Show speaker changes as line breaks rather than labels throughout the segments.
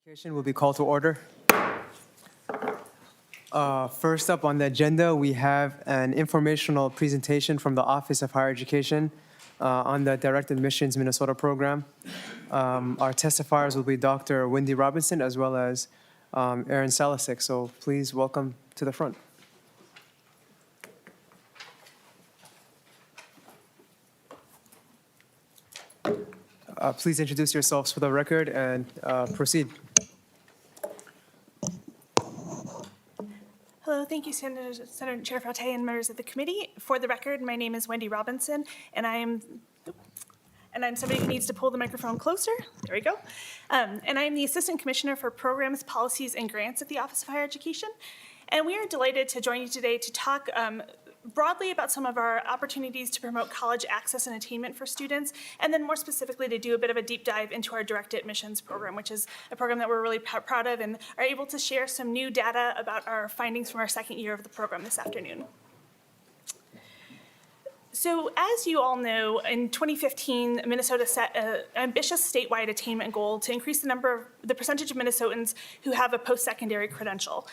Education will be called to order. First up on the agenda, we have an informational presentation from the Office of Higher Education on the Direct Admissions Minnesota program. Our testifiers will be Dr. Wendy Robinson as well as Aaron Salisic. So please welcome to the front. Please introduce yourselves for the record and proceed.
Hello, thank you, Senator Chair Fratte and members of the committee. For the record, my name is Wendy Robinson, and I'm somebody who needs to pull the microphone closer. There we go. And I'm the Assistant Commissioner for Programs, Policies, and Grants at the Office of Higher Education. And we are delighted to join you today to talk broadly about some of our opportunities to promote college access and attainment for students, and then more specifically to do a bit of a deep dive into our direct admissions program, which is a program that we're really proud of and are able to share some new data about our findings from our second year of the program this afternoon. So as you all know, in 2015, Minnesota set an ambitious statewide attainment goal to increase the percentage of Minnesotans who have a post-secondary credential.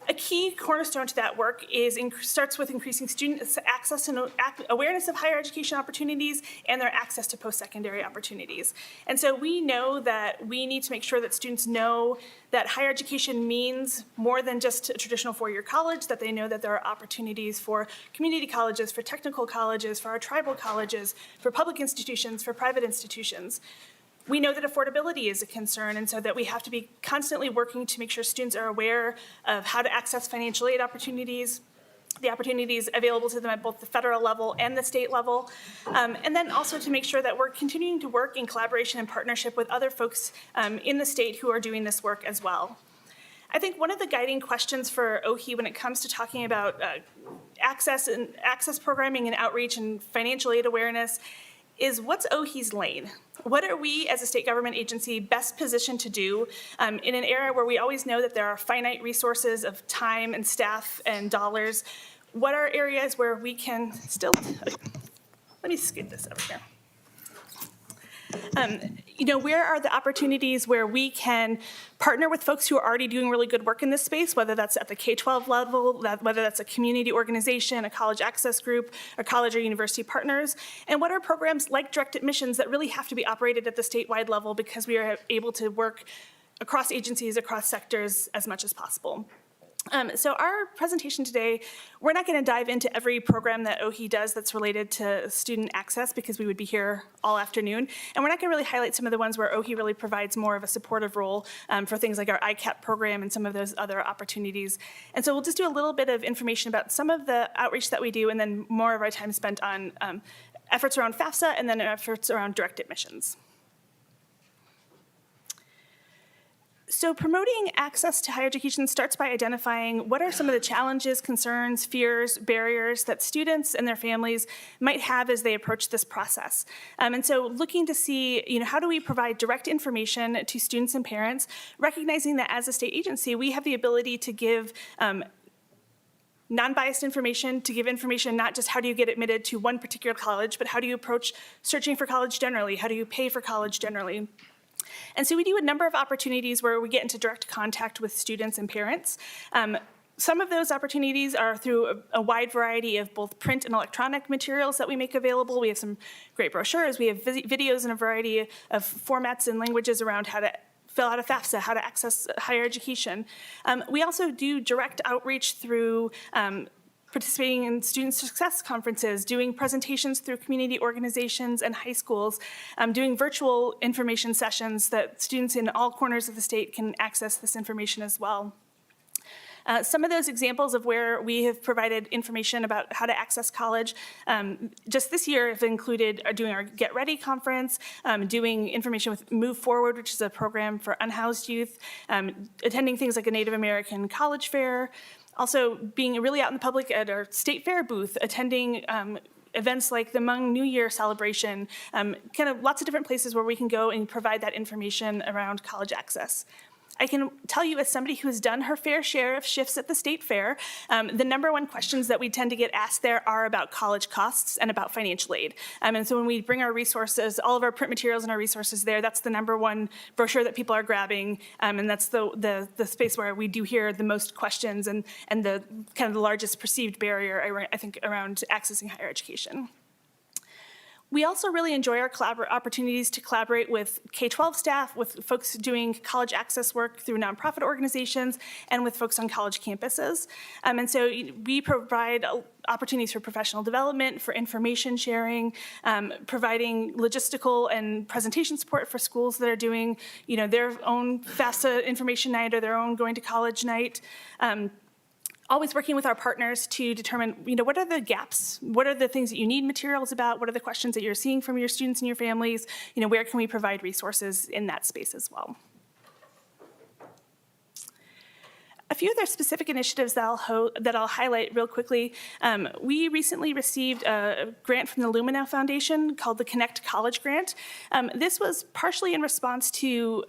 A key cornerstone to that work starts with increasing students' access and awareness of higher education opportunities and their access to post-secondary opportunities. And so we know that we need to make sure that students know that higher education means more than just a traditional four-year college, that they know that there are opportunities for community colleges, for technical colleges, for our tribal colleges, for public institutions, for private institutions. We know that affordability is a concern, and so that we have to be constantly working to make sure students are aware of how to access financial aid opportunities, the opportunities available to them at both the federal level and the state level, and then also to make sure that we're continuing to work in collaboration and partnership with other folks in the state who are doing this work as well. I think one of the guiding questions for OHE when it comes to talking about access programming and outreach and financial aid awareness is what's OHE's lane? What are we as a state government agency best positioned to do in an era where we always know that there are finite resources of time and staff and dollars? What are areas where we can still, let me skip this over here. Where are the opportunities where we can partner with folks who are already doing really good work in this space, whether that's at the K-12 level, whether that's a community organization, a college access group, or college or university partners, and what are programs like direct admissions that really have to be operated at the statewide level because we are able to work across agencies, across sectors as much as possible. So our presentation today, we're not going to dive into every program that OHE does that's related to student access because we would be here all afternoon. And we're not going to really highlight some of the ones where OHE really provides more of a supportive role for things like our ICAP program and some of those other opportunities. And so we'll just do a little bit of information about some of the outreach that we do and then more of our time spent on efforts around FAFSA and then efforts around direct admissions. So promoting access to higher education starts by identifying what are some of the challenges, concerns, fears, barriers that students and their families might have as they approach this process. And so looking to see, how do we provide direct information to students and parents, recognizing that as a state agency, we have the ability to give non-biased information, to give information not just how do you get admitted to one particular college, but how do you approach searching for college generally, how do you pay for college generally. And so we do a number of opportunities where we get into direct contact with students and parents. Some of those opportunities are through a wide variety of both print and electronic materials that we make available. We have some great brochures. We have videos in a variety of formats and languages around how to fill out a FAFSA, how to access higher education. We also do direct outreach through participating in student success conferences, doing presentations through community organizations and high schools, doing virtual information sessions that students in all corners of the state can access this information as well. Some of those examples of where we have provided information about how to access college just this year have included doing our Get Ready conference, doing information with Move Forward, which is a program for unhoused youth, attending things like a Native American college fair, also being really out in the public at our state fair booth, attending events like the Hmong New Year celebration, kind of lots of different places where we can go and provide that information around college access. I can tell you, as somebody who has done her fair share of shifts at the state fair, the number one questions that we tend to get asked there are about college costs and about financial aid. And so when we bring our resources, all of our print materials and our resources there, that's the number one brochure that people are grabbing, and that's the space where we do hear the most questions and the kind of the largest perceived barrier, I think, around accessing higher education. We also really enjoy our opportunities to collaborate with K-12 staff, with folks doing college access work through nonprofit organizations, and with folks on college campuses. And so we provide opportunities for professional development, for information sharing, providing logistical and presentation support for schools that are doing, their own FAFSA information night or their own going to college night. Always working with our partners to determine, what are the gaps? What are the things that you need materials about? What are the questions that you're seeing from your students and your families? Where can we provide resources in that space as well? A few other specific initiatives that I'll highlight real quickly. We recently received a grant from the Lumina Foundation called the Connect College Grant. This was partially in response to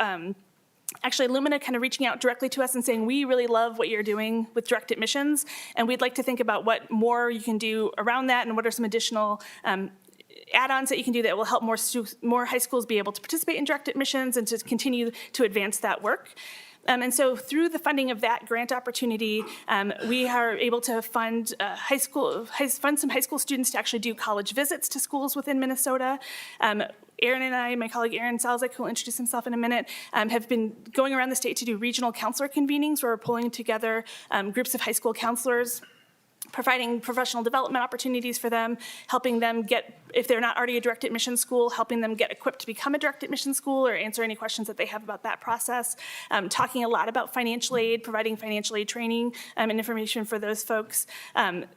actually Lumina kind of reaching out directly to us and saying, we really love what you're doing with direct admissions, and we'd like to think about what more you can do around that and what are some additional add-ons that you can do that will help more high schools be able to participate in direct admissions and to continue to advance that work. And so through the funding of that grant opportunity, we are able to fund some high school students to actually do college visits to schools within Minnesota. Aaron and I, my colleague Aaron Salzik, who will introduce himself in a minute, have been going around the state to do regional counselor convenings where we're pulling together groups of high school counselors, providing professional development opportunities for them, helping them get, if they're not already a direct admission school, helping them get equipped to become a direct admission school or answer any questions that they have about that process, talking a lot about financial aid, providing financial aid training and information for those folks.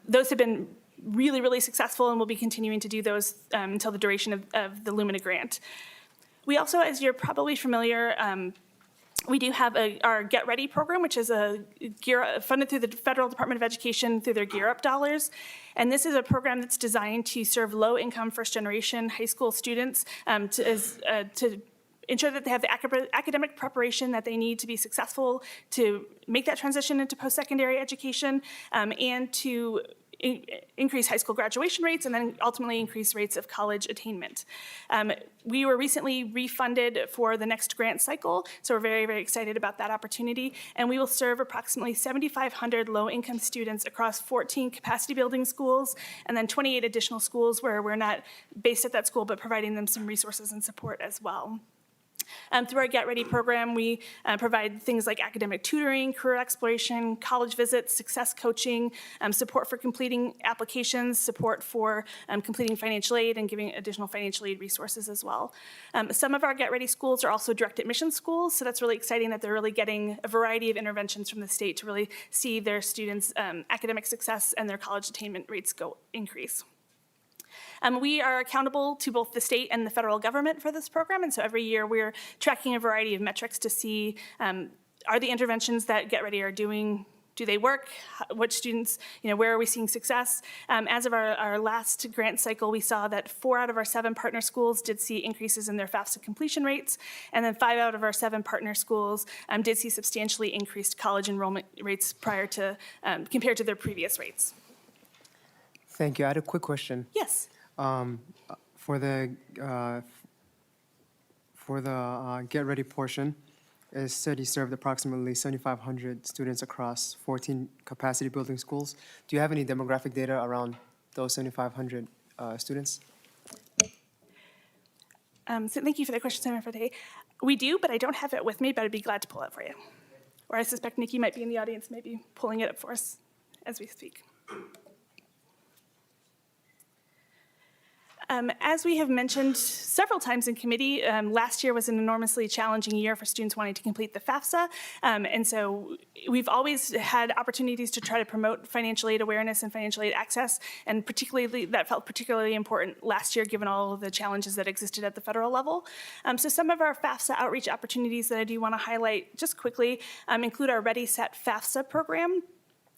Those have been really, really successful, and we'll be continuing to do those until the duration of the Lumina grant. We also, as you're probably familiar, we do have our Get Ready program, which is funded through the Federal Department of Education through their Gear Up dollars. And this is a program that's designed to serve low-income first-generation high school students to ensure that they have the academic preparation that they need to be successful to make that transition into post-secondary education, and to increase high school graduation rates and then ultimately increase rates of college attainment. We were recently refunded for the next grant cycle, so we're very, very excited about that opportunity. And we will serve approximately 7,500 low-income students across 14 capacity-building schools and then 28 additional schools where we're not based at that school but providing them some resources and support as well. Through our Get Ready program, we provide things like academic tutoring, career exploration, college visits, success coaching, support for completing applications, support for completing financial aid, and giving additional financial aid resources as well. Some of our Get Ready schools are also direct admission schools, so that's really exciting that they're really getting a variety of interventions from the state to really see their students' academic success and their college attainment rates increase. We are accountable to both the state and the federal government for this program, and so every year we're tracking a variety of metrics to see are the interventions that Get Ready are doing, do they work? What students, where are we seeing success? As of our last grant cycle, we saw that 4 out of our 7 partner schools did see increases in their FAFSA completion rates, and then 5 out of our 7 partner schools did see substantially increased college enrollment rates compared to their previous rates.
Thank you. I had a quick question.
Yes.
For the Get Ready portion, it said you served approximately 7,500 students across 14 capacity building schools. Do you have any demographic data around those 7,500 students?
So thank you for the question, Senator Fate. We do, but I don't have it with me, but I'd be glad to pull it for you. Or I suspect Nikki might be in the audience, maybe pulling it up for us as we speak. As we have mentioned several times in committee, last year was an enormously challenging year for students wanting to complete the FAFSA, and so we've always had opportunities to try to promote financial aid awareness and financial aid access, and that felt particularly important last year given all of the challenges that existed at the federal level. So some of our FAFSA outreach opportunities that I do want to highlight just quickly include our Ready, Set, FAFSA program.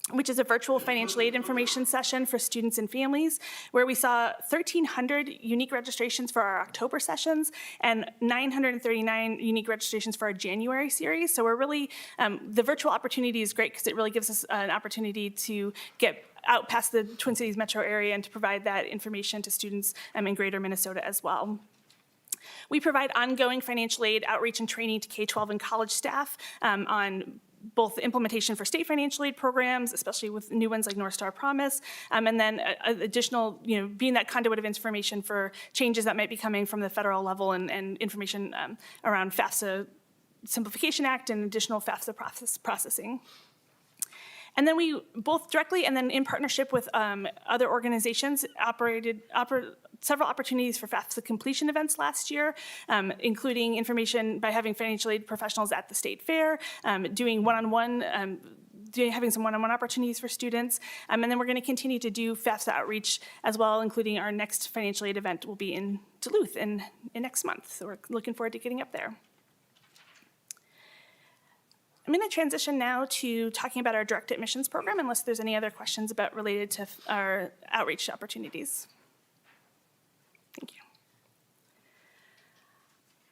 which is a virtual financial aid information session for students and families, where we saw 1,300 unique registrations for our October sessions and 939 unique registrations for our January series. So we're really, the virtual opportunity is great because it really gives us an opportunity to get out past the Twin Cities metro area and to provide that information to students in greater Minnesota as well. We provide ongoing financial aid outreach and training to K-12 and college staff on both the implementation for state financial aid programs, especially with new ones like North Star Promise, and then additional, being that conduit of information for changes that might be coming from the federal level and information around FAFSA Simplification Act and additional FAFSA processing. And then we both directly and then in partnership with other organizations operated several opportunities for FAFSA completion events last year, including information by having financial aid professionals at the state fair, doing having some one-on-one opportunities for students. And then we're going to continue to do FAFSA outreach as well, including our next financial aid event will be in Duluth in next month. So we're looking forward to getting up there. I'm going to transition now to talking about our direct admissions program, unless there's any other questions related to our outreach opportunities. Thank you.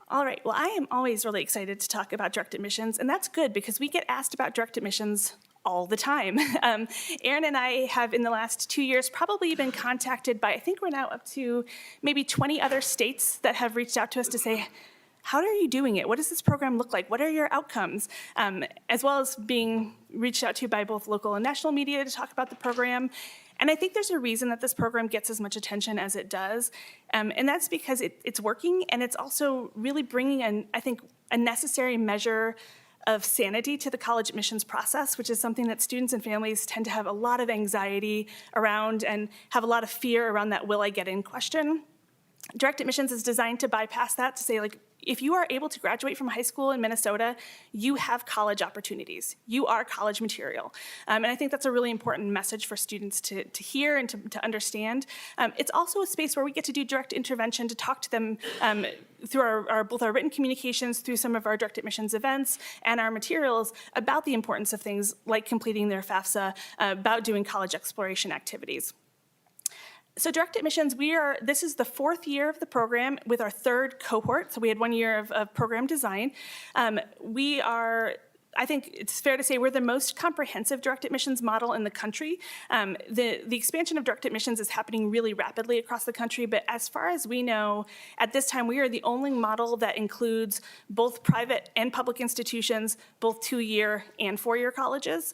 All right, well, I am always really excited to talk about direct admissions, and that's good because we get asked about direct admissions all the time. Erin and I have, in the last 2 years, probably been contacted by, I think we're now up to maybe 20 other states that have reached out to us to say, how are you doing it? What does this program look like? What are your outcomes? As well as being reached out to by both local and national media to talk about the program. And I think there's a reason that this program gets as much attention as it does. And that's because it's working, and it's also really bringing, I think, a necessary measure of sanity to the college admissions process, which is something that students and families tend to have a lot of anxiety around and have a lot of fear around that will I get in question. Direct admissions is designed to bypass that, to say, like, if you are able to graduate from high school in Minnesota, you have college opportunities. You are college material. And I think that's a really important message for students to hear and to understand. It's also a space where we get to do direct intervention, to talk to them through both our written communications, through some of our direct admissions events, and our materials about the importance of things like completing their FAFSA, about doing college exploration activities. So direct admissions, this is the 4th year of the program with our 3rd cohort. So we had 1 year of program design. I think it's fair to say we're the most comprehensive direct admissions model in the country. The expansion of direct admissions is happening really rapidly across the country, but as far as we know, at this time, we are the only model that includes both private and public institutions, both 2-year and 4-year colleges.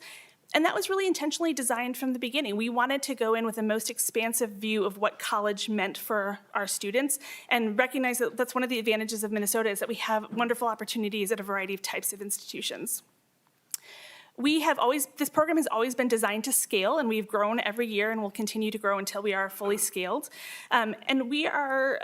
And that was really intentionally designed from the beginning. We wanted to go in with the most expansive view of what college meant for our students and recognize that that's one of the advantages of Minnesota, is that we have wonderful opportunities at a variety of types of institutions. This program has always been designed to scale, and we've grown every year and will continue to grow until we are fully scaled. And we are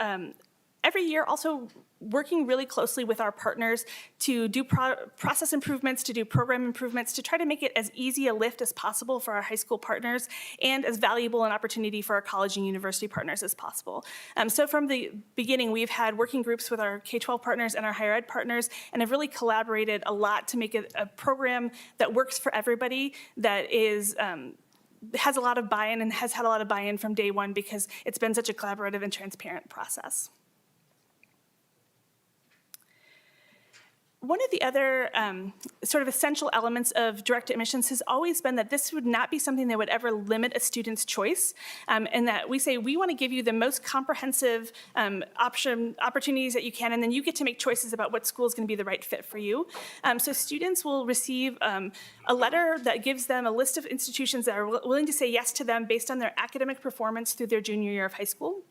every year also working really closely with our partners to do process improvements, to do program improvements, to try to make it as easy a lift as possible for our high school partners and as valuable an opportunity for our college and university partners as possible. So from the beginning, we've had working groups with our K-12 partners and our higher ed partners, and have really collaborated a lot to make it a program that works for everybody, that has a lot of buy-in and has had a lot of buy-in from day one, because it's been such a collaborative and transparent process. One of the other sort of essential elements of direct admissions has always been that this would not be something that would ever limit a student's choice, and that we say we want to give you the most comprehensive opportunities that you can, and then you get to make choices about what school is going to be the right fit for you. So students will receive a letter that gives them a list of institutions that are willing to say yes to them based on their academic performance through their junior year of high school.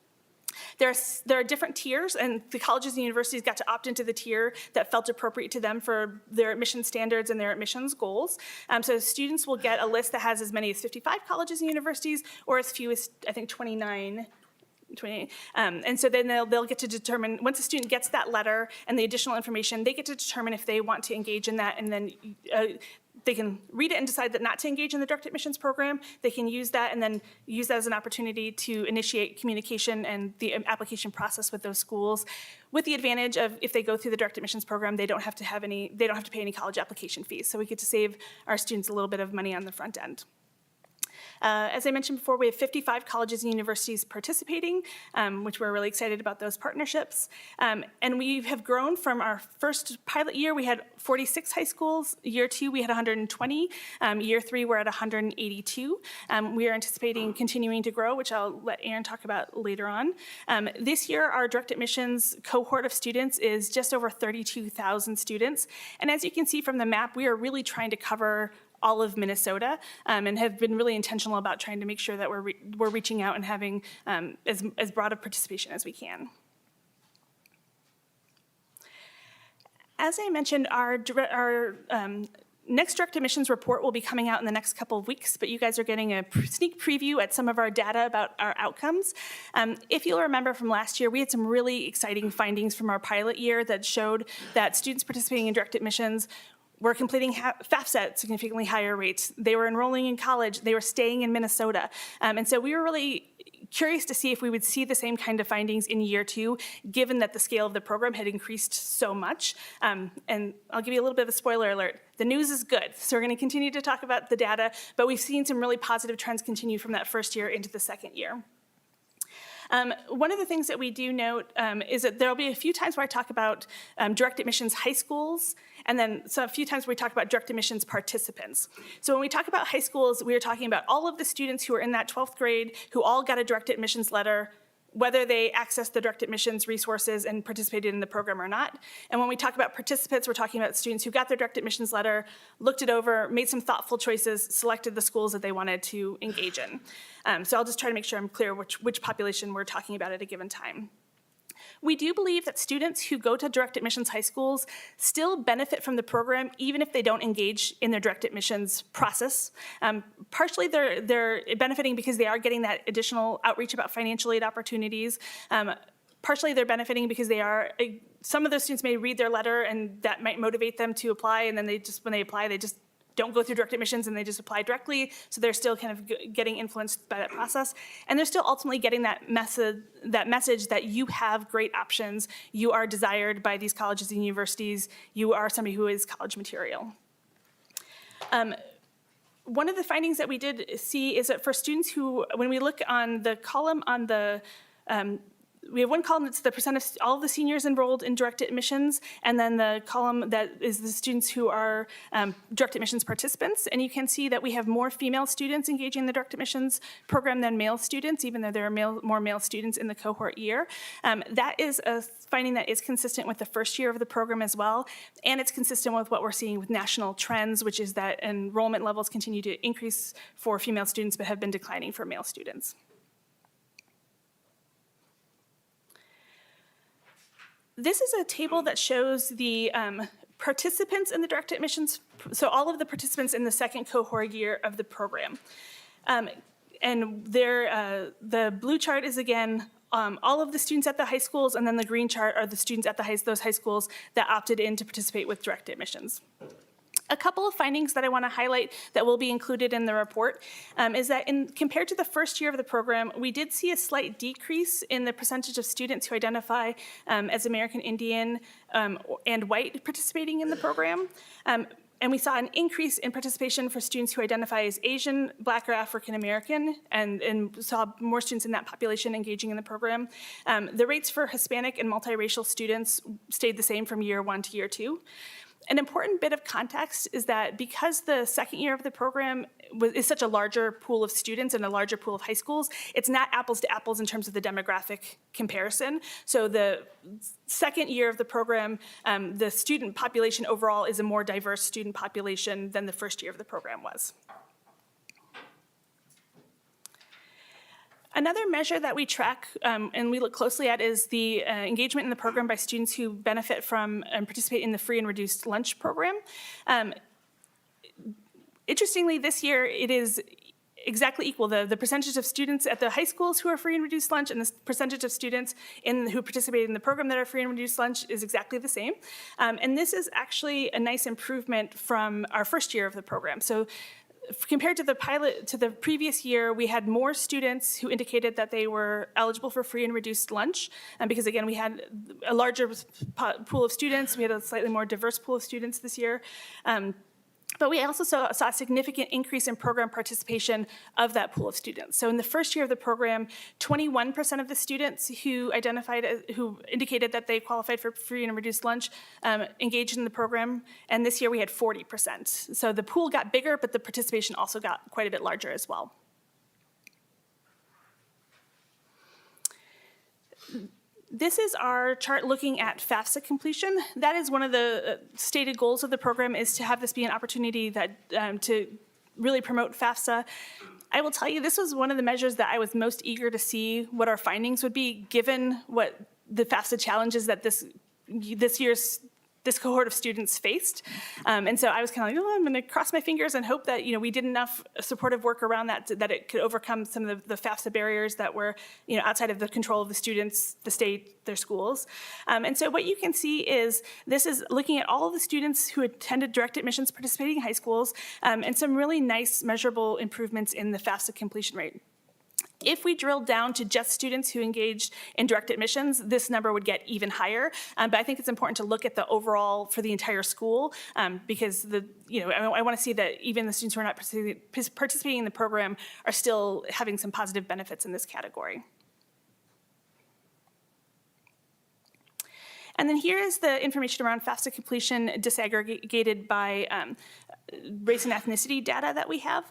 There are different tiers, and the colleges and universities got to opt into the tier that felt appropriate to them for their admission standards and their admissions goals. So students will get a list that has as many as 55 colleges and universities, or as few as, I think, 28. And so then they'll get to determine, once a student gets that letter and the additional information, they get to determine if they want to engage in that, and then they can read it and decide that not to engage in the direct admissions program. They can use that and then use that as an opportunity to initiate communication and the application process with those schools, with the advantage of, if they go through the direct admissions program, they don't have to pay any college application fees. So we get to save our students a little bit of money on the front end. As I mentioned before, we have 55 colleges and universities participating, which we're really excited about those partnerships. And we have grown from our first pilot year, we had 46 high schools. Year 2, we had 120. Year 3, we're at 182. We are anticipating continuing to grow, which I'll let Aaron talk about later on. This year, our direct admissions cohort of students is just over 32,000 students. And as you can see from the map, we are really trying to cover all of Minnesota, and have been really intentional about trying to make sure that we're reaching out and having as broad of participation as we can. As I mentioned, our next direct admissions report will be coming out in the next couple of weeks, but you guys are getting a sneak preview at some of our data about our outcomes. If you'll remember from last year, we had some really exciting findings from our pilot year that showed that students participating in direct admissions were completing FAFSA at significantly higher rates. They were enrolling in college. They were staying in Minnesota. And so we were really curious to see if we would see the same kind of findings in year 2, given that the scale of the program had increased so much. And I'll give you a little bit of a spoiler alert. The news is good. So we're going to continue to talk about the data, but we've seen some really positive trends continue from that first year into the second year. One of the things that we do note is that there'll be a few times where I talk about direct admissions high schools, and then a few times where we talk about direct admissions participants. So when we talk about high schools, we are talking about all of the students who are in that 12th grade who all got a direct admissions letter, whether they accessed the direct admissions resources and participated in the program or not. And when we talk about participants, we're talking about students who got their direct admissions letter, looked it over, made some thoughtful choices, selected the schools that they wanted to engage in. So I'll just try to make sure I'm clear which population we're talking about at a given time. We do believe that students who go to direct admissions high schools still benefit from the program even if they don't engage in their direct admissions process. Partially they're benefiting because they are getting that additional outreach about financial aid opportunities. Partially they're benefiting because some of those students may read their letter and that might motivate them to apply, and then when they apply, they just don't go through direct admissions and they just apply directly, so they're still kind of getting influenced by that process. And they're still ultimately getting that message that you have great options, you are desired by these colleges and universities, you are somebody who is college material. One of the findings that we did see is that for students who, when we look on the column on the we have one column that's the percent of all of the seniors enrolled in direct admissions, and then the column that is the students who are direct admissions participants. And you can see that we have more female students engaging in the direct admissions program than male students, even though there are more male students in the cohort year. That is a finding that is consistent with the first year of the program as well, and it's consistent with what we're seeing with national trends, which is that enrollment levels continue to increase for female students but have been declining for male students. This is a table that shows the participants in the direct admissions, so all of the participants in the second cohort year of the program. And the blue chart is, again, all of the students at the high schools, and then the green chart are the students at those high schools that opted in to participate with direct admissions. A couple of findings that I want to highlight that will be included in the report is that compared to the first year of the program, we did see a slight decrease in the percentage of students who identify as American Indian and white participating in the program. And we saw an increase in participation for students who identify as Asian, Black, or African American, and saw more students in that population engaging in the program. The rates for Hispanic and multiracial students stayed the same from year 1 to year 2. An important bit of context is that because the second year of the program is such a larger pool of students and a larger pool of high schools, it's not apples to apples in terms of the demographic comparison. So the second year of the program, the student population overall is a more diverse student population than the first year of the program was. Another measure that we track and we look closely at is the engagement in the program by students who benefit from and participate in the free and reduced lunch program. Interestingly, this year it is exactly equal. The percentage of students at the high schools who are free and reduced lunch and the percentage of students who participate in the program that are free and reduced lunch is exactly the same. And this is actually a nice improvement from our first year of the program. So compared to the previous year, we had more students who indicated that they were eligible for free and reduced lunch, because again, we had a larger pool of students. We had a slightly more diverse pool of students this year. But we also saw a significant increase in program participation of that pool of students. So in the first year of the program, 21% of the students who indicated that they qualified for free and reduced lunch engaged in the program, and this year we had 40%. So the pool got bigger, but the participation also got quite a bit larger as well. This is our chart looking at FAFSA completion. That is one of the stated goals of the program, is to have this be an opportunity that to really promote FAFSA. I will tell you, this was one of the measures that I was most eager to see what our findings would be, given what the FAFSA challenges that this cohort of students faced. And so I was kind of like, I'm gonna cross my fingers and hope that we did enough supportive work around that it could overcome some of the FAFSA barriers that were outside of the control of the students, the state, their schools. And so what you can see is, this is looking at all of the students who attended direct admissions participating high schools, and some really nice measurable improvements in the FAFSA completion rate. If we drilled down to just students who engaged in direct admissions, this number would get even higher. But I think it's important to look at the overall for the entire school, because I want to see that even the students who are not participating in the program are still having some positive benefits in this category. And then here is the information around FAFSA completion disaggregated by race and ethnicity data that we have.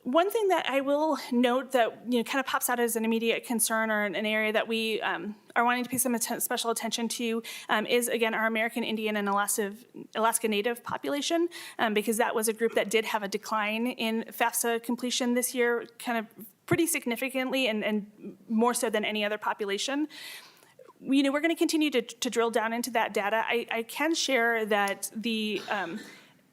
One thing that I will note that kind of pops out as an immediate concern, or an area that we are wanting to pay some special attention to, is, again, our American Indian and Alaska Native population, because that was a group that did have a decline in FAFSA completion this year, kind of pretty significantly, and more so than any other population. We're going to continue to drill down into that data. I can share that the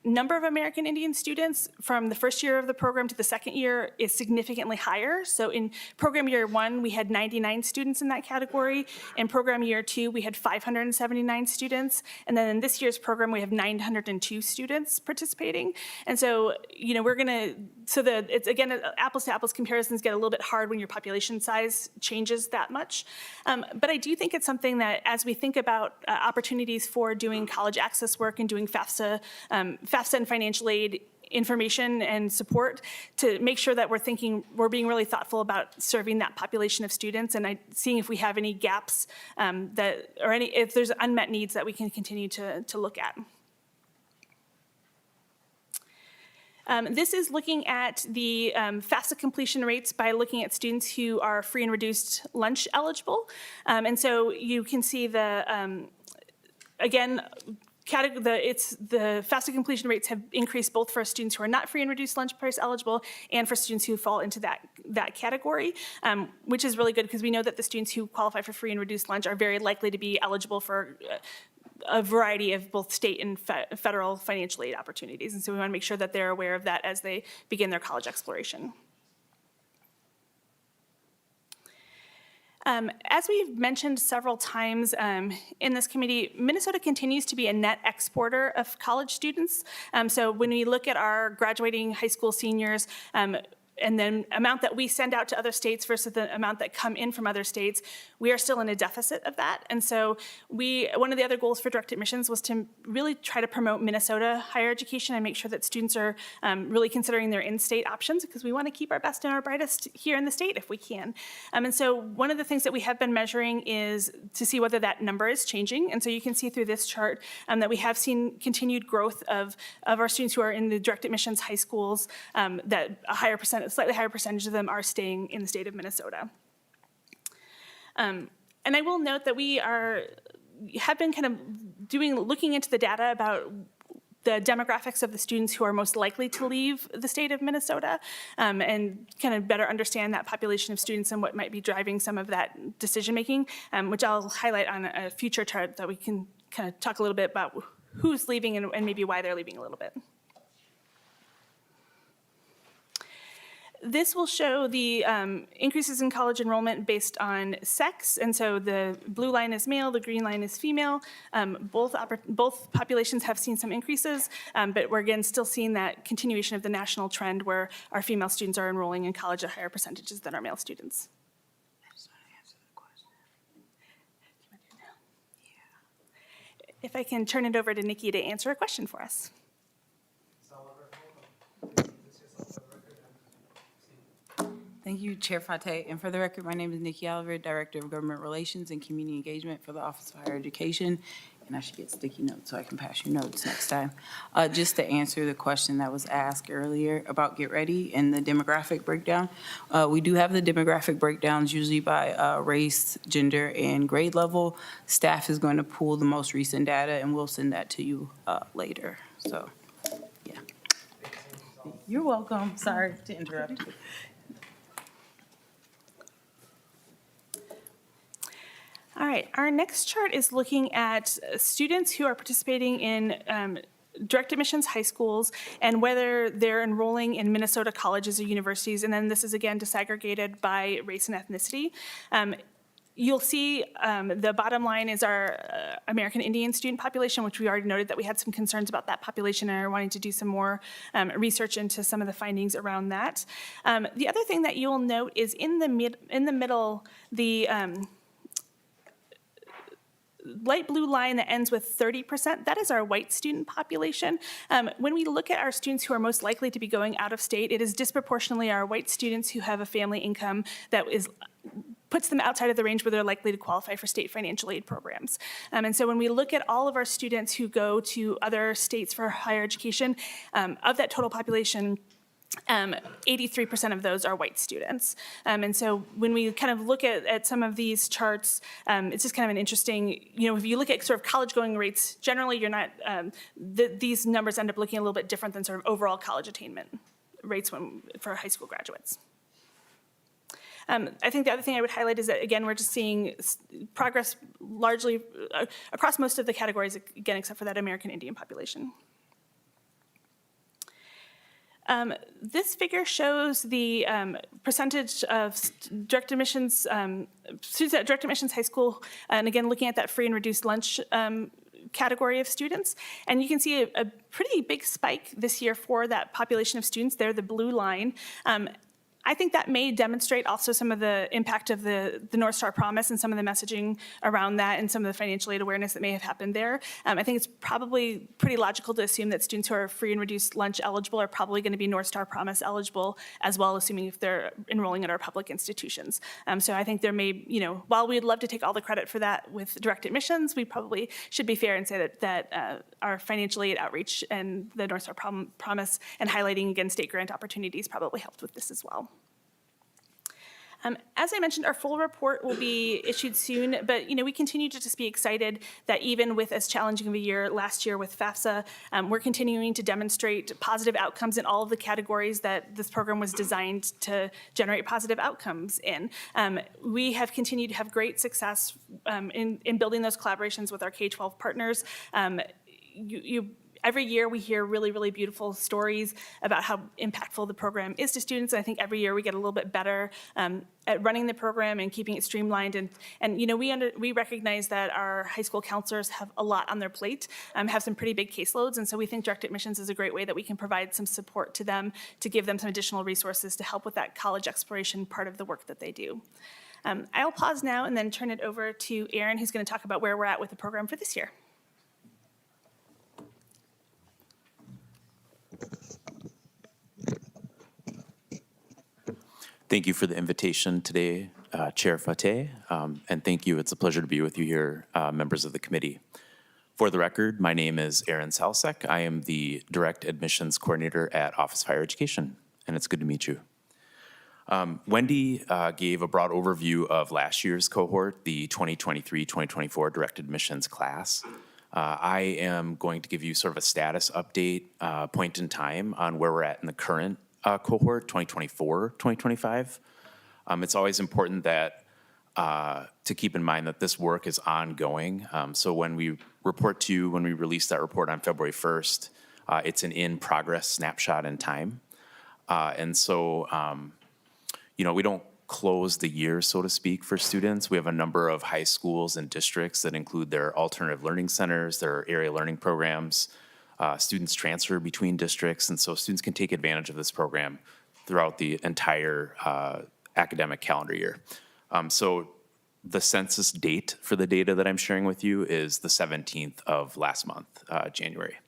number of American Indian students from the first year of the program to the second year is significantly higher. So in program year 1, we had 99 students in that category. In program year 2, we had 579 students. And then in this year's program, we have 902 students participating. And so, it's, again, apples to apples comparisons get a little bit hard when your population size changes that much. But I do think it's something that, as we think about opportunities for doing college access work and doing FAFSA and financial aid information and support, to make sure that we're being really thoughtful about serving that population of students, and seeing if we have any gaps if there's unmet needs that we can continue to look at. This is looking at the FAFSA completion rates by looking at students who are free and reduced lunch eligible. And so you can see again, the FAFSA completion rates have increased both for students who are not free and reduced lunch price eligible and for students who fall into that category, which is really good, because we know that the students who qualify for free and reduced lunch are very likely to be eligible for a variety of both state and federal financial aid opportunities. And so we want to make sure that they're aware of that as they begin their college exploration. As we've mentioned several times in this committee, Minnesota continues to be a net exporter of college students. So when we look at our graduating high school seniors, and then amount that we send out to other states versus the amount that come in from other states, we are still in a deficit of that. And so one of the other goals for direct admissions was to really try to promote Minnesota higher education and make sure that students are really considering their in-state options, because we want to keep our best and our brightest here in the state if we can. And so one of the things that we have been measuring is to see whether that number is changing. And so you can see through this chart that we have seen continued growth of our students who are in the direct admissions high schools, that a slightly higher percentage of them are staying in the state of Minnesota. And I will note that we have been kind of looking into the data about the demographics of the students who are most likely to leave the state of Minnesota, and kind of better understand that population of students and what might be driving some of that decision making, which I'll highlight on a future chart that we can kind of talk a little bit about who's leaving and maybe why they're leaving a little bit. This will show the increases in college enrollment based on sex, and so the blue line is male, the green line is female. Both populations have seen some increases, but we're again still seeing that continuation of the national trend where our female students are enrolling in college at higher percentages than our male students.
I just want to answer the question.
Yeah. If I can turn it over to Nikki to answer a question for us.
Thank you, Chair Fate. And for the record, my name is Nikki Oliver, Director of Government Relations and Community Engagement for the Office of Higher Education. And I should get sticky notes so I can pass you notes next time. Just to answer the question that was asked earlier about Get Ready and the demographic breakdown, we do have the demographic breakdowns usually by race, gender, and grade level. Staff is going to pull the most recent data, and we'll send that to you later. So, yeah. You're welcome. Sorry to interrupt you.
All right, our next chart is looking at students who are participating in direct admissions high schools and whether they're enrolling in Minnesota colleges or universities. And then this is again disaggregated by race and ethnicity. You'll see the bottom line is our American Indian student population, which we already noted that we had some concerns about that population and are wanting to do some more research into some of the findings around that. The other thing that you'll note is in the middle, the light blue line that ends with 30%, that is our white student population. When we look at our students who are most likely to be going out of state, it is disproportionately our white students who have a family income that puts them outside of the range where they're likely to qualify for state financial aid programs. And so when we look at all of our students who go to other states for higher education, of that total population, 83% of those are white students. And so when we kind of look at some of these charts, it's just kind of an interesting, if you look at sort of college going rates, generally you're not, these numbers end up looking a little bit different than sort of overall college attainment rates for high school graduates. I think the other thing I would highlight is that, again, we're just seeing progress largely across most of the categories, again, except for that American Indian population. This figure shows the percentage of direct admissions, students at direct admissions high school, and again, looking at that free and reduced lunch category of students. And you can see a pretty big spike this year for that population of students. They're the blue line. I think that may demonstrate also some of the impact of the North Star Promise and some of the messaging around that and some of the financial aid awareness that may have happened there. I think it's probably pretty logical to assume that students who are free and reduced lunch eligible are probably going to be North Star Promise eligible as well, assuming if they're enrolling at our public institutions. So I think there may, while we'd love to take all the credit for that with direct admissions, we probably should be fair and say that our financial aid outreach and the North Star Promise and highlighting, again, state grant opportunities probably helped with this as well. As I mentioned, our full report will be issued soon, but we continue to just be excited that even with as challenging of a year last year with FAFSA, we're continuing to demonstrate positive outcomes in all of the categories that this program was designed to generate positive outcomes in. We have continued to have great success in building those collaborations with our K-12 partners. Every year we hear really, really beautiful stories about how impactful the program is to students. And I think every year we get a little bit better at running the program and keeping it streamlined. And we recognize that our high school counselors have a lot on their plate, have some pretty big caseloads. And so we think direct admissions is a great way that we can provide some support to them to give them some additional resources to help with that college exploration part of the work that they do. I'll pause now and then turn it over to Aaron, who's going to talk about where we're at with the program for this year.
Thank you for the invitation today, Chair Fate, and thank you. It's a pleasure to be with you here, members of the committee. For the record, my name is Aaron Salsek. I am the Direct Admissions Coordinator at Office of Higher Education, and it's good to meet you. Wendy gave a broad overview of last year's cohort, the 2023-2024 Direct Admissions class. I am going to give you sort of a status update point in time on where we're at in the current cohort, 2024-2025. It's always important that to keep in mind that this work is ongoing. So when we report to you, when we release that report on February 1st, it's an in-progress snapshot in time. And so, we don't close the year, so to speak, for students. We have a number of high schools and districts that include their alternative learning centers, their area learning programs. Students transfer between districts, and so students can take advantage of this program throughout the entire academic calendar year. So the census date for the data that I'm sharing with you is the 17th of last month, January.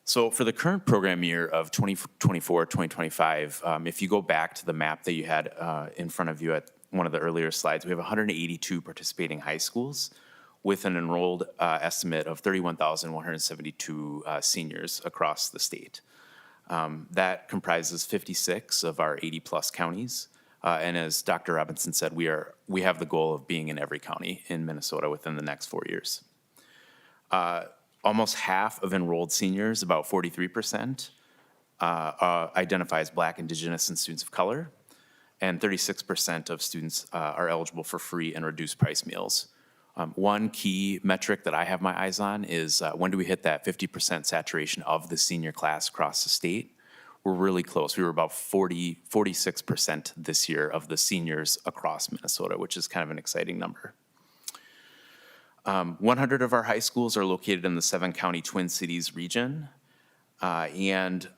So for the current program year of 2024-2025, if you go back to the map that you had in front of you at one of the earlier slides, we have 182 participating high schools with an enrolled estimate of 31,172 seniors across the state. That comprises 56 of our 80-plus counties. And as Dr. Robinson said, we have the goal of being in every county in Minnesota within the next 4 years. Almost half of enrolled seniors, about 43%, identify as Black, Indigenous, and students of color, and 36% of students are eligible for free and reduced price meals. One key metric that I have my eyes on is when do we hit that 50% saturation of the senior class across the state? We're really close. We were about 46% this year of the seniors across Minnesota, which is kind of an exciting number. 100 of our high schools are located in the 7-county Twin Cities region, and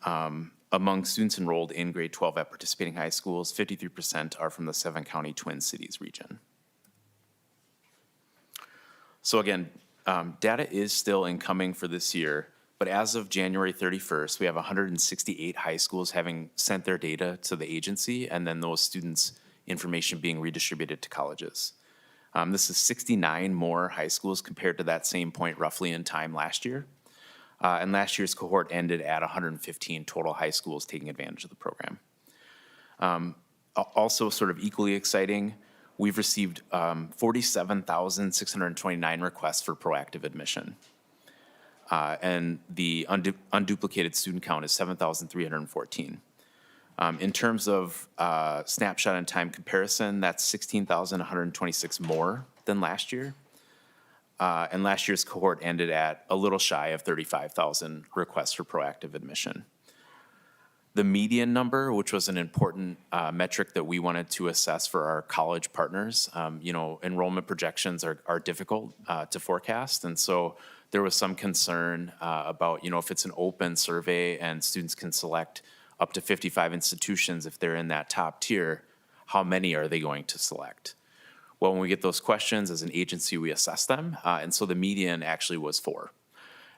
among students enrolled in grade 12 at participating high schools, 53% are from the 7-county Twin Cities region. So again, data is still incoming for this year, but as of January 31st, we have 168 high schools having sent their data to the agency, and then those students' information being redistributed to colleges. This is 69 more high schools compared to that same point roughly in time last year. And last year's cohort ended at 115 total high schools taking advantage of the program. Also sort of equally exciting, we've received 47,629 requests for proactive admission. And the unduplicated student count is 7,314. In terms of snapshot in time comparison, that's 16,126 more than last year. And last year's cohort ended at a little shy of 35,000 requests for proactive admission. The median number, which was an important metric that we wanted to assess for our college partners, enrollment projections are difficult to forecast. And so there was some concern about, if it's an open survey and students can select up to 55 institutions, if they're in that top tier, how many are they going to select? Well, when we get those questions as an agency, we assess them. And so the median actually was 4.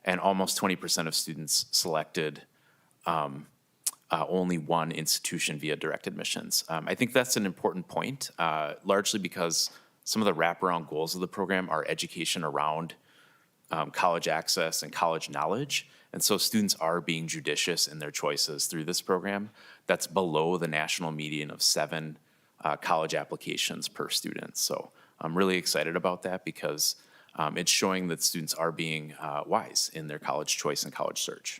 And almost 20% of students selected only one institution via direct admissions. I think that's an important point, largely because some of the wraparound goals of the program are education around college access and college knowledge. And so students are being judicious in their choices through this program. That's below the national median of 7 college applications per student. So I'm really excited about that because it's showing that students are being wise in their college choice and college search.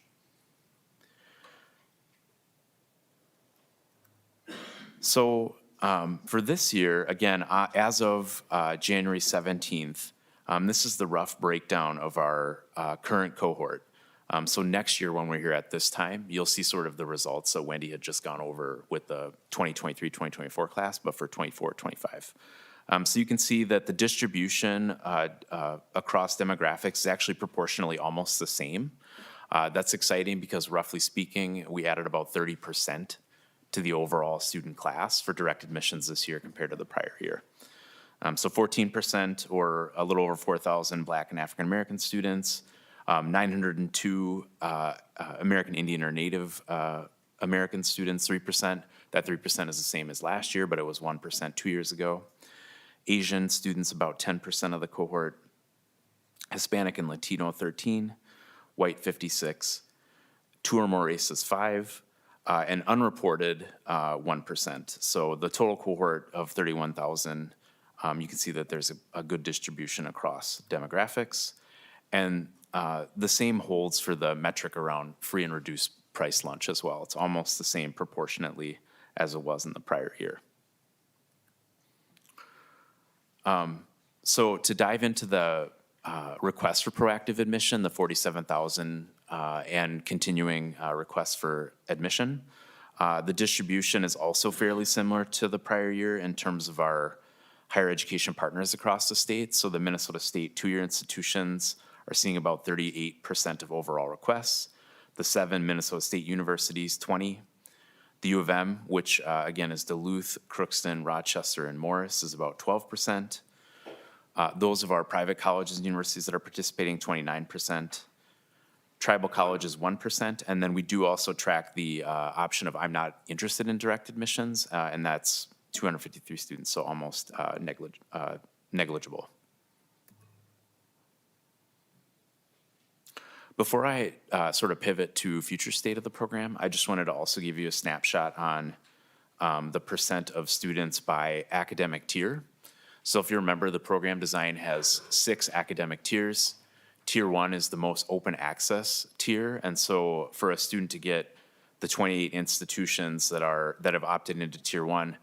So for this year, again, as of January 17th, this is the rough breakdown of our current cohort. So next year when we're here at this time, you'll see sort of the results that Wendy had just gone over with the 2023-2024 class, but for 24-25. So you can see that the distribution across demographics is actually proportionally almost the same. That's exciting because roughly speaking, we added about 30% to the overall student class for direct admissions this year compared to the prior year. So 14% or a little over 4,000 Black and African American students, 902 American Indian or Native American students, 3%. That 3% is the same as last year, but it was 1% 2 years ago. Asian students, about 10% of the cohort. Hispanic and Latino, 13. White, 56. 2 or more races, 5. And unreported, 1%. So the total cohort of 31,000, you can see that there's a good distribution across demographics. And the same holds for the metric around free and reduced price lunch as well. It's almost the same proportionately as it was in the prior year. So to dive into the request for proactive admission, the 47,000 and continuing requests for admission, the distribution is also fairly similar to the prior year in terms of our higher education partners across the state. So the Minnesota State 2-year institutions are seeing about 38% of overall requests. The 7 Minnesota State universities, 20. The U of M, which again is Duluth, Crookston, Rochester, and Morris, is about 12%. Those of our private colleges and universities that are participating, 29%. Tribal college is 1%, and then we do also track the option of I'm not interested in direct admissions, and that's 253 students, so almost negligible. Before I sort of pivot to future state of the program, I just wanted to also give you a snapshot on the percent of students by academic tier. So if you remember, the program design has 6 academic tiers. Tier 1 is the most open access tier, and so for a student to get the 28 institutions that have opted into Tier 1,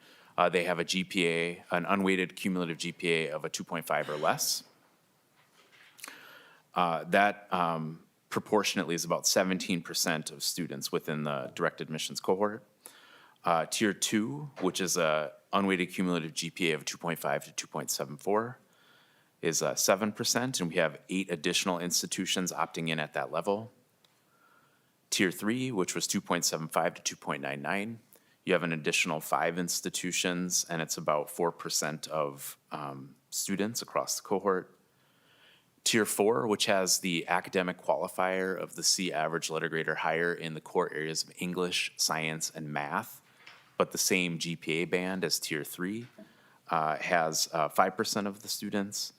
they have a GPA, an unweighted cumulative GPA of a 2.5 or less. That proportionately is about 17% of students within the direct admissions cohort. Tier 2, which is a unweighted cumulative GPA of 2.5 to 2.74, is 7%, and we have 8 additional institutions opting in at that level. Tier 3, which was 2.75 to 2.99, you have an additional 5 institutions, and it's about 4% of students across the cohort. Tier 4, which has the academic qualifier of the C average letter grade or higher in the core areas of English, science, and math, but the same GPA band as Tier 3, has 5% of the students.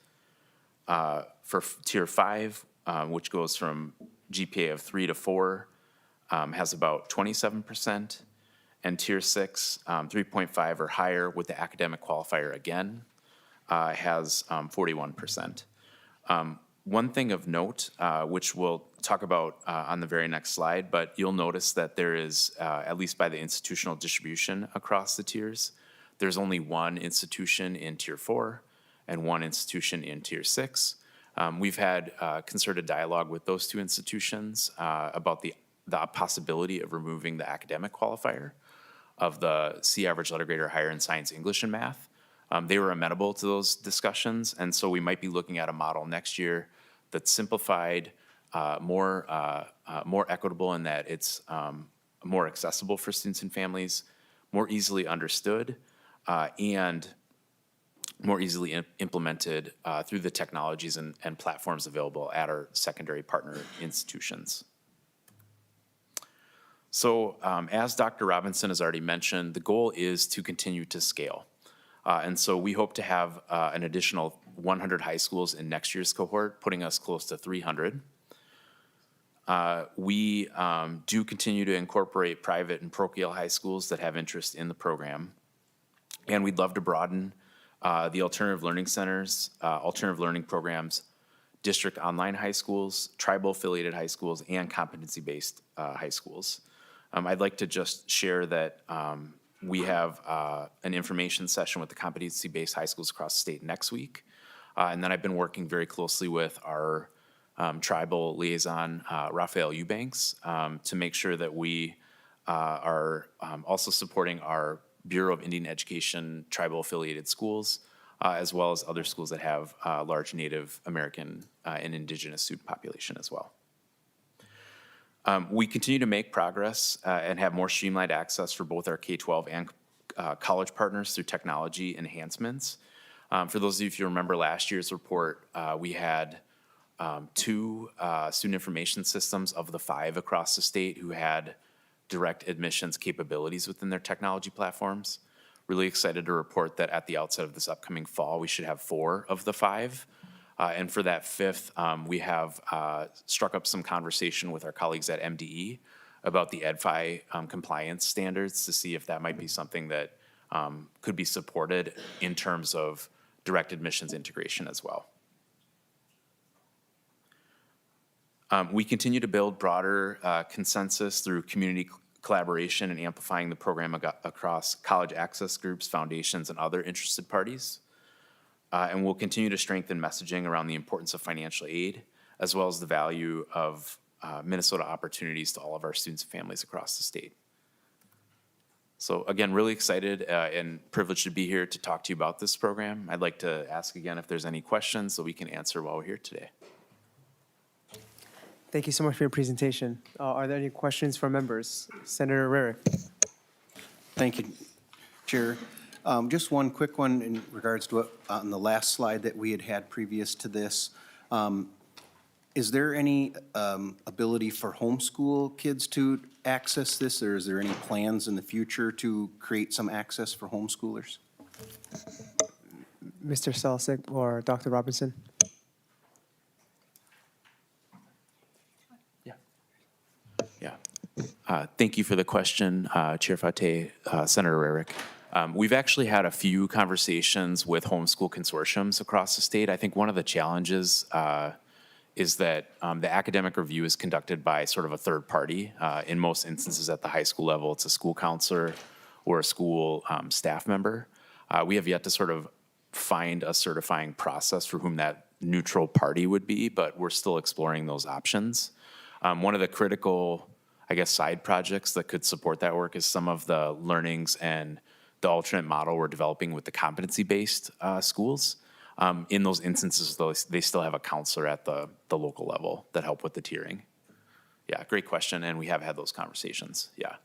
For Tier 5, which goes from GPA of 3 to 4, has about 27%. And Tier 6, 3.5 or higher with the academic qualifier again, has 41%. One thing of note, which we'll talk about on the very next slide, but you'll notice that there is, at least by the institutional distribution across the tiers, there's only 1 institution in Tier 4 and 1 institution in Tier 6. We've had concerted dialogue with those 2 institutions about the possibility of removing the academic qualifier of the C average letter grade or higher in science, English, and math. They were amenable to those discussions, and so we might be looking at a model next year that's simplified, more equitable in that it's more accessible for students and families, more easily understood, and more easily implemented through the technologies and platforms available at our secondary partner institutions. So as Dr. Robinson has already mentioned, the goal is to continue to scale. And so we hope to have an additional 100 high schools in next year's cohort, putting us close to 300. We do continue to incorporate private and parochial high schools that have interest in the program. And we'd love to broaden the alternative learning centers, alternative learning programs, district online high schools, tribal affiliated high schools, and competency-based high schools. I'd like to just share that we have an information session with the competency-based high schools across the state next week. And then I've been working very closely with our tribal liaison, Raphael Eubanks, to make sure that we are also supporting our Bureau of Indian Education tribal affiliated schools, as well as other schools that have large Native American and Indigenous student population as well. We continue to make progress and have more streamlined access for both our K-12 and college partners through technology enhancements. For those of you, if you remember last year's report, we had 2 student information systems of the 5 across the state who had direct admissions capabilities within their technology platforms. Really excited to report that at the outset of this upcoming fall, we should have 4 of the 5. And for that 5th, we have struck up some conversation with our colleagues at MDE about the EdFi compliance standards to see if that might be something that could be supported in terms of direct admissions integration as well. We continue to build broader consensus through community collaboration and amplifying the program across college access groups, foundations, and other interested parties. And we'll continue to strengthen messaging around the importance of financial aid, as well as the value of Minnesota opportunities to all of our students and families across the state. So again, really excited and privileged to be here to talk to you about this program. I'd like to ask again if there's any questions that we can answer while we're here today.
Thank you so much for your presentation. Are there any questions from members? Senator Rarick.
Thank you, Chair. Just one quick one in regards to what, on the last slide that we had previous to this. Is there any ability for homeschool kids to access this, or is there any plans in the future to create some access for homeschoolers?
Mr. Salsic or Dr. Robinson?
Yeah. Thank you for the question, Chair Fateh, Senator Rarick. We've actually had a few conversations with homeschool consortiums across the state. I think one of the challenges is that the academic review is conducted by sort of a third party. In most instances at the high school level, it's a school counselor or a school staff member. We have yet to sort of find a certifying process for whom that neutral party would be, but we're still exploring those options. One of the critical, I guess, side projects that could support that work is some of the learnings and the alternate model we're developing with the competency-based schools. In those instances, though, they still have a counselor at the local level that help with the tiering. Yeah, great question, and we have had those conversations, yeah.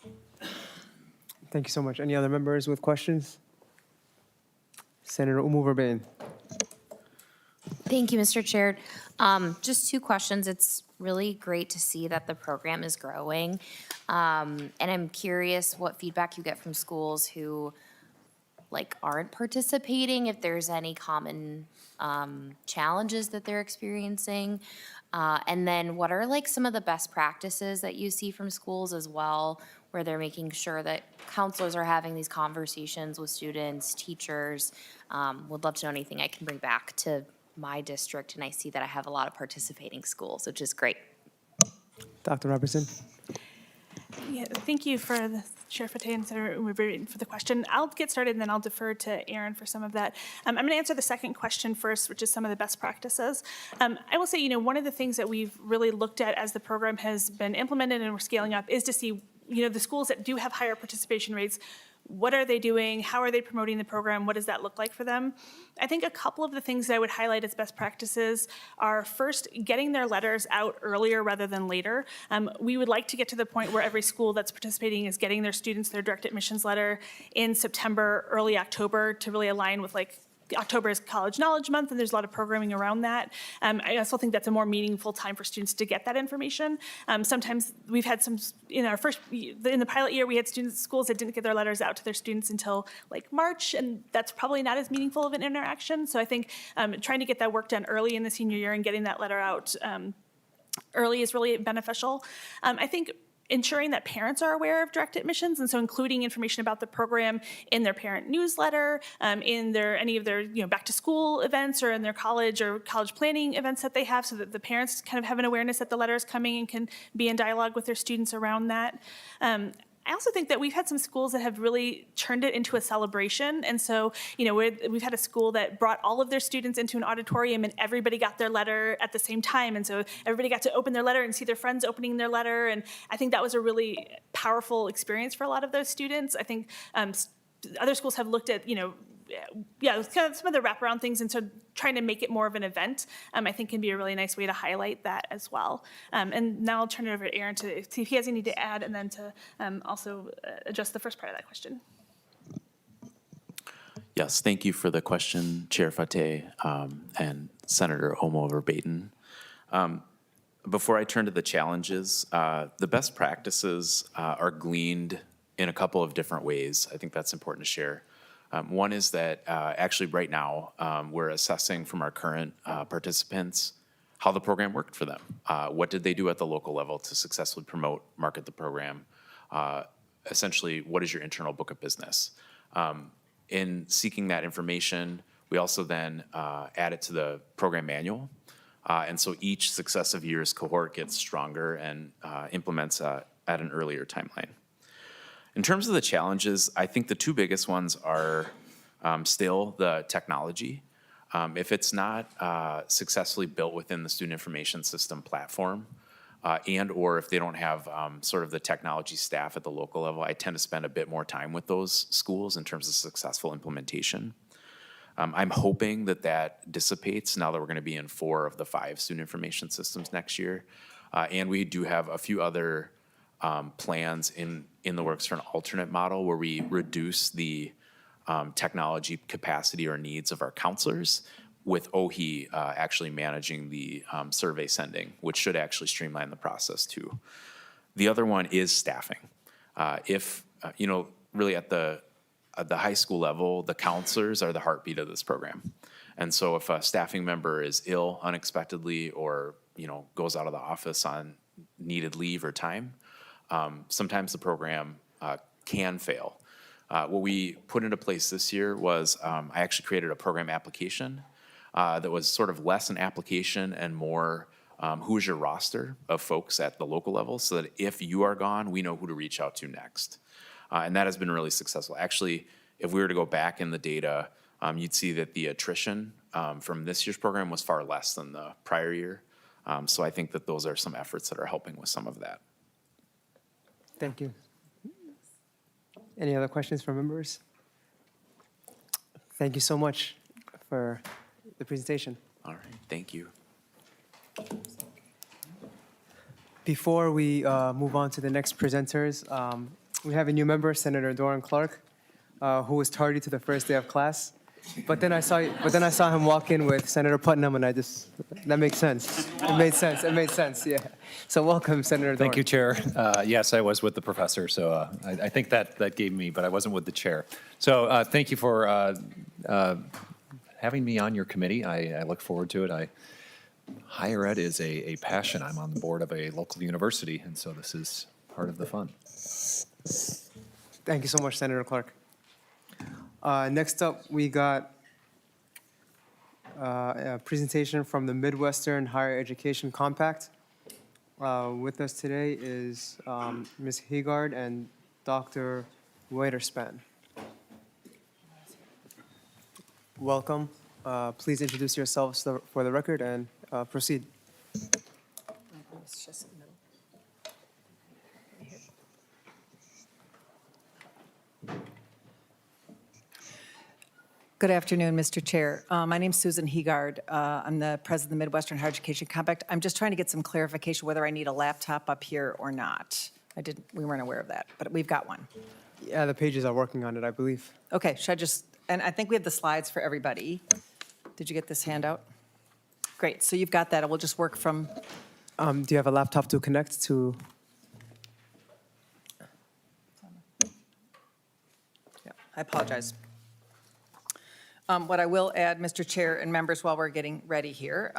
Thank you so much. Any other members with questions? Senator Umuver-Bain.
Thank you, Mr. Chair. Just two questions. It's really great to see that the program is growing. And I'm curious what feedback you get from schools who aren't participating, if there's any common challenges that they're experiencing. And then what are some of the best practices that you see from schools as well, where they're making sure that counselors are having these conversations with students, teachers. Would love to know anything I can bring back to my district, and I see that I have a lot of participating schools, which is great.
Dr. Robertson?
Yeah, thank you for the Chair Fateh and Senator Umuber for the question. I'll get started and then I'll defer to Aaron for some of that. I'm going to answer the second question first, which is some of the best practices. I will say, one of the things that we've really looked at as the program has been implemented and we're scaling up is to see, the schools that do have higher participation rates, what are they doing? How are they promoting the program? What does that look like for them? I think a couple of the things that I would highlight as best practices are first, getting their letters out earlier rather than later. We would like to get to the point where every school that's participating is getting their students their direct admissions letter in September, early October, to really align with October is College Knowledge Month, and there's a lot of programming around that. I also think that's a more meaningful time for students to get that information. Sometimes we've had in the pilot year, we had schools that didn't get their letters out to their students until March, and that's probably not as meaningful of an interaction. So I think trying to get that work done early in the senior year and getting that letter out early is really beneficial. I think ensuring that parents are aware of direct admissions, and so including information about the program in their parent newsletter, in any of their back to school events, or in their college or college planning events that they have, so that the parents kind of have an awareness that the letter is coming and can be in dialogue with their students around that. I also think that we've had some schools that have really turned it into a celebration. And so, we've had a school that brought all of their students into an auditorium and everybody got their letter at the same time. And so everybody got to open their letter and see their friends opening their letter. And I think that was a really powerful experience for a lot of those students. I think other schools have looked at, kind of some of the wraparound things, and so trying to make it more of an event, I think can be a really nice way to highlight that as well. And now I'll turn it over to Aaron to see if he has anything to add, and then to also address the first part of that question.
Yes, thank you for the question, Chair Fateh and Senator Umuver-Bain. Before I turn to the challenges, the best practices are gleaned in a couple of different ways. I think that's important to share. One is that actually right now, we're assessing from our current participants how the program worked for them. What did they do at the local level to successfully promote, market the program? Essentially, what is your internal book of business? In seeking that information, we also then add it to the program manual. And so each successive year's cohort gets stronger and implements at an earlier timeline. In terms of the challenges, I think the two biggest ones are still the technology. If it's not successfully built within the student information system platform, and or if they don't have sort of the technology staff at the local level, I tend to spend a bit more time with those schools in terms of successful implementation. I'm hoping that dissipates now that we're going to be in 4 of the 5 student information systems next year. And we do have a few other plans in the works for an alternate model where we reduce the technology capacity or needs of our counselors, with OHE actually managing the survey sending, which should actually streamline the process too. The other one is staffing. Really at the high school level, the counselors are the heartbeat of this program. And so if a staffing member is ill unexpectedly or, goes out of the office on needed leave or time, sometimes the program can fail. What we put into place this year was I actually created a program application that was sort of less an application and more who is your roster of folks at the local level, so that if you are gone, we know who to reach out to next. And that has been really successful. Actually, if we were to go back in the data, you'd see that the attrition from this year's program was far less than the prior year. So I think that those are some efforts that are helping with some of that.
Thank you. Any other questions from members? Thank you so much for the presentation.
All right, thank you.
Before we move on to the next presenters, we have a new member, Senator Doran Clark, who was tardy to the first day of class. But then I saw him walk in with Senator Putnam, and that makes sense. It made sense, yeah. So welcome, Senator Doran.
Thank you, Chair. Yes, I was with the professor, so I think that gave me, but I wasn't with the chair. So thank you for having me on your committee. I look forward to it. Higher ed is a passion. I'm on the board of a local university, and so this is part of the fun.
Thank you so much, Senator Clark. Next up, we got a presentation from the Midwestern Higher Education Compact. With us today is Ms. Hegard and Dr. Weiderspan. Welcome. Please introduce yourselves for the record and proceed.
Good afternoon, Mr. Chair. My name's Susan Hegard. I'm the president of the Midwestern Higher Education Compact. I'm just trying to get some clarification whether I need a laptop up here or not. We weren't aware of that, but we've got one.
Yeah, the pages are working on it, I believe.
Okay, and I think we have the slides for everybody. Did you get this handout? Great, so you've got that. We'll just work from,
Do you have a laptop to connect to?
yeah, I apologize. What I will add, Mr. Chair and members, while we're getting ready here,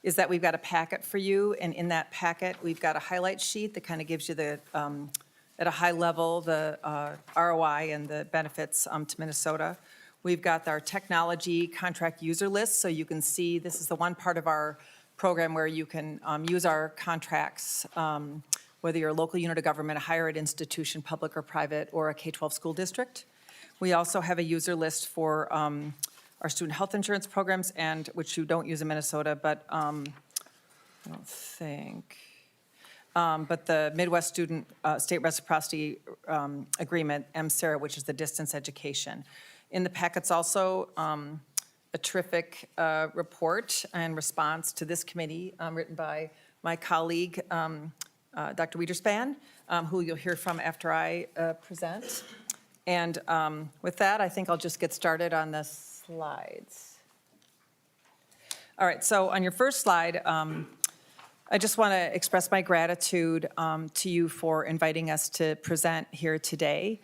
is that we've got a packet for you, and in that packet, we've got a highlight sheet that kind of gives you at a high level, the ROI and the benefits to Minnesota. We've got our technology contract user list, so you can see this is the one part of our program where you can use our contracts, whether you're a local unit of government, a higher ed institution, public or private, or a K-12 school district. We also have a user list for our student health insurance programs, and which you don't use in Minnesota, but I don't think. But the Midwest Student State Reciprocity Agreement, MSARA, which is the distance education. In the packets also a terrific report and response to this committee written by my colleague, Dr. Weiderspan, who you'll hear from after I present. And with that, I think I'll just get started on the slides. All right, so on your first slide, I just want to express my gratitude to you for inviting us to present here today.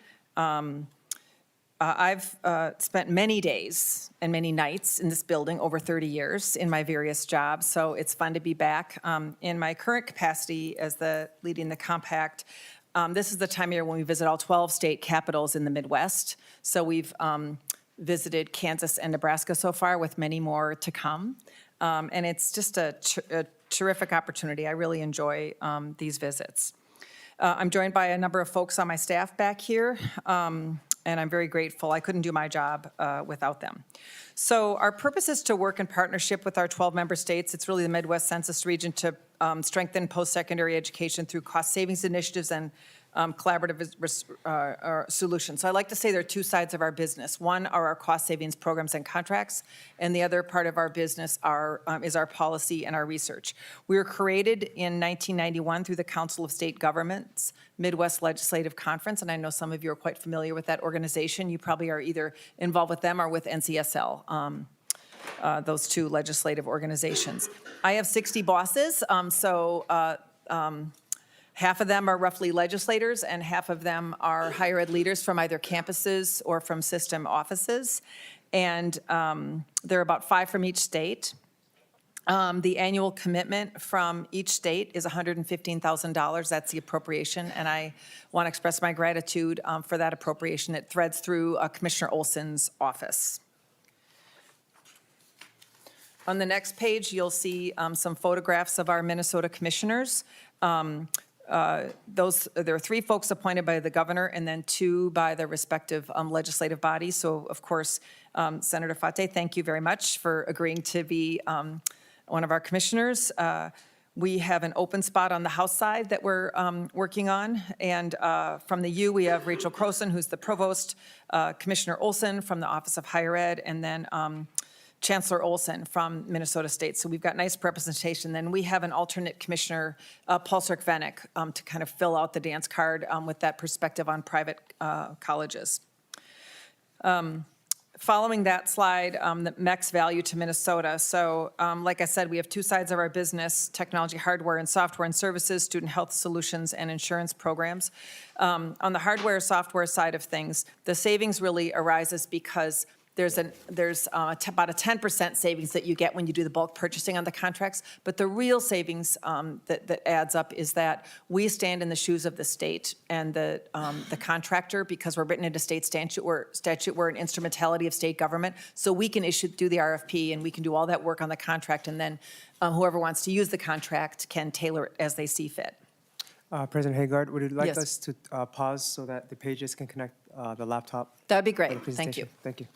I've spent many days and many nights in this building over 30 years in my various jobs, so it's fun to be back. In my current capacity as leading the compact, this is the time of year when we visit all 12 state capitals in the Midwest. So we've visited Kansas and Nebraska so far, with many more to come. And it's just a terrific opportunity. I really enjoy these visits. I'm joined by a number of folks on my staff back here, and I'm very grateful. I couldn't do my job without them. So our purpose is to work in partnership with our 12 member states. It's really the Midwest Census region to strengthen post-secondary education through cost savings initiatives and collaborative solutions. So I like to say there are two sides of our business. One are our cost savings programs and contracts, and the other part of our business is our policy and our research. We were created in 1991 through the Council of State Governments Midwest Legislative Conference, and I know some of you are quite familiar with that organization. You probably are either involved with them or with NCSL. those two legislative organizations. I have 60 bosses, half of them are roughly legislators, and half of them are higher ed leaders from either campuses or from system offices. And there are about 5 from each state. The annual commitment from each state is $115,000. That's the appropriation, and I want to express my gratitude for that appropriation. It threads through Commissioner Olson's office. On the next page, you'll see some photographs of our Minnesota commissioners. There are 3 folks appointed by the governor and then 2 by the respective legislative bodies. So, of course, Senator Fate, thank you very much for agreeing to be one of our commissioners. We have an open spot on the House side that we're working on. And from the U, we have Rachel Croson, who's the provost, Commissioner Olson from the Office of Higher Ed, and then Chancellor Olson from Minnesota State. So we've got nice representation. Then we have an alternate commissioner, Paul Sirk-Vanek, to kind of fill out the dance card with that perspective on private colleges. Following that slide, the max value to Minnesota. So like I said, we have 2 sides of our business: technology, hardware, and software and services, student health solutions, and insurance programs. On the hardware, software side of things, the savings really arises because there's about a 10% savings that you get when you do the bulk purchasing on the contracts. But the real savings that adds up is that we stand in the shoes of the state and the contractor, because we're written into state statute. We're an instrumentality of state government. So we can do the RFP, and we can do all that work on the contract. And then whoever wants to use the contract can tailor it as they see fit.
President Haggard, would you like
Yes.
us to pause so that the pages can connect the laptop?
That'd be
for the
great. Thank you.
presentation? Thank you.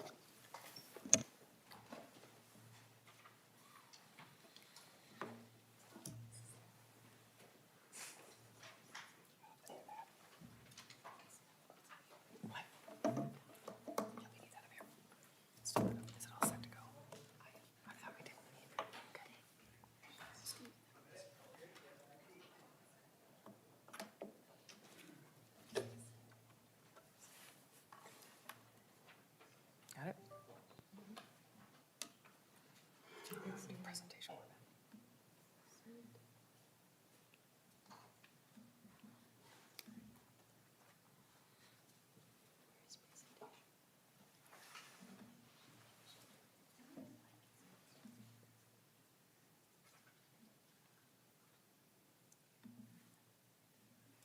Got it?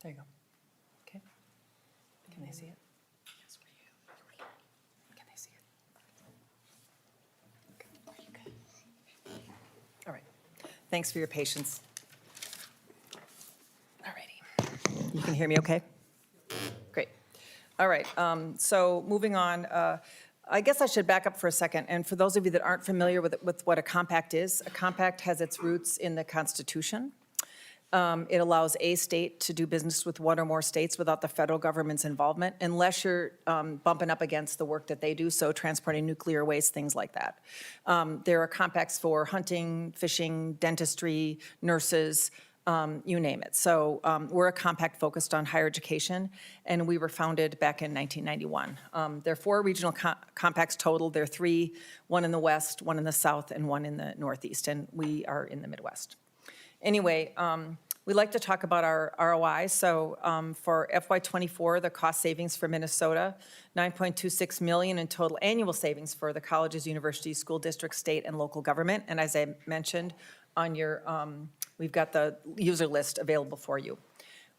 There you go. Okay. Can they see it? Yes, for you. Can they see it? Okay. Are you good? All right. Thanks for your patience. All righty. You can hear me okay? Great. All right. So moving on, I guess I should back up for a second. And for those of you that aren't familiar with what a compact is, a compact has its roots in the Constitution. It allows a state to do business with one or more states without the federal government's involvement, unless you're bumping up against the work that they do, so transporting nuclear waste, things like that. There are compacts for hunting, fishing, dentistry, nurses, you name it. So we're a compact focused on higher education, and we were founded back in 1991. There are 4 regional compacts total. There are 3, one in the West, one in the South, and one in the Northeast, and we are in the Midwest. Anyway, we like to talk about our ROI. So for FY24, the cost savings for Minnesota, $9.26 million in total annual savings for the colleges, universities, school districts, state, and local government. And as I mentioned, on your, we've got the user list available for you.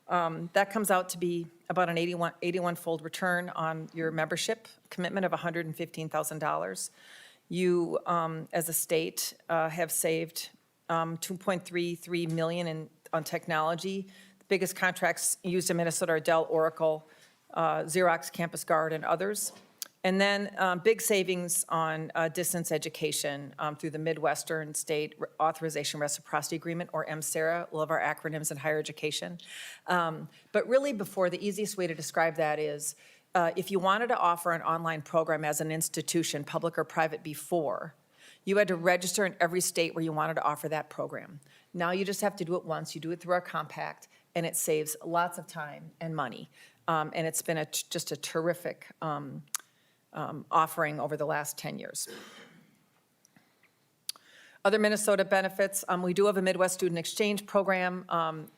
That comes out to be about an 81-fold return on your membership commitment of $115,000. You, as a state, have saved $2.33 million on technology. The biggest contracts used in Minnesota are Dell, Oracle, Xerox, Campus Guard, and others. And then big savings on distance education through the Midwestern State Authorization Reciprocity Agreement, or MSARA, love our acronyms in higher education. But really, the easiest way to describe that is if you wanted to offer an online program as an institution, public or private before, you had to register in every state where you wanted to offer that program. Now you just have to do it once. You do it through our compact, and it saves lots of time and money. And it's been just a terrific offering over the last 10 years. Other Minnesota benefits, we do have a Midwest Student Exchange Program.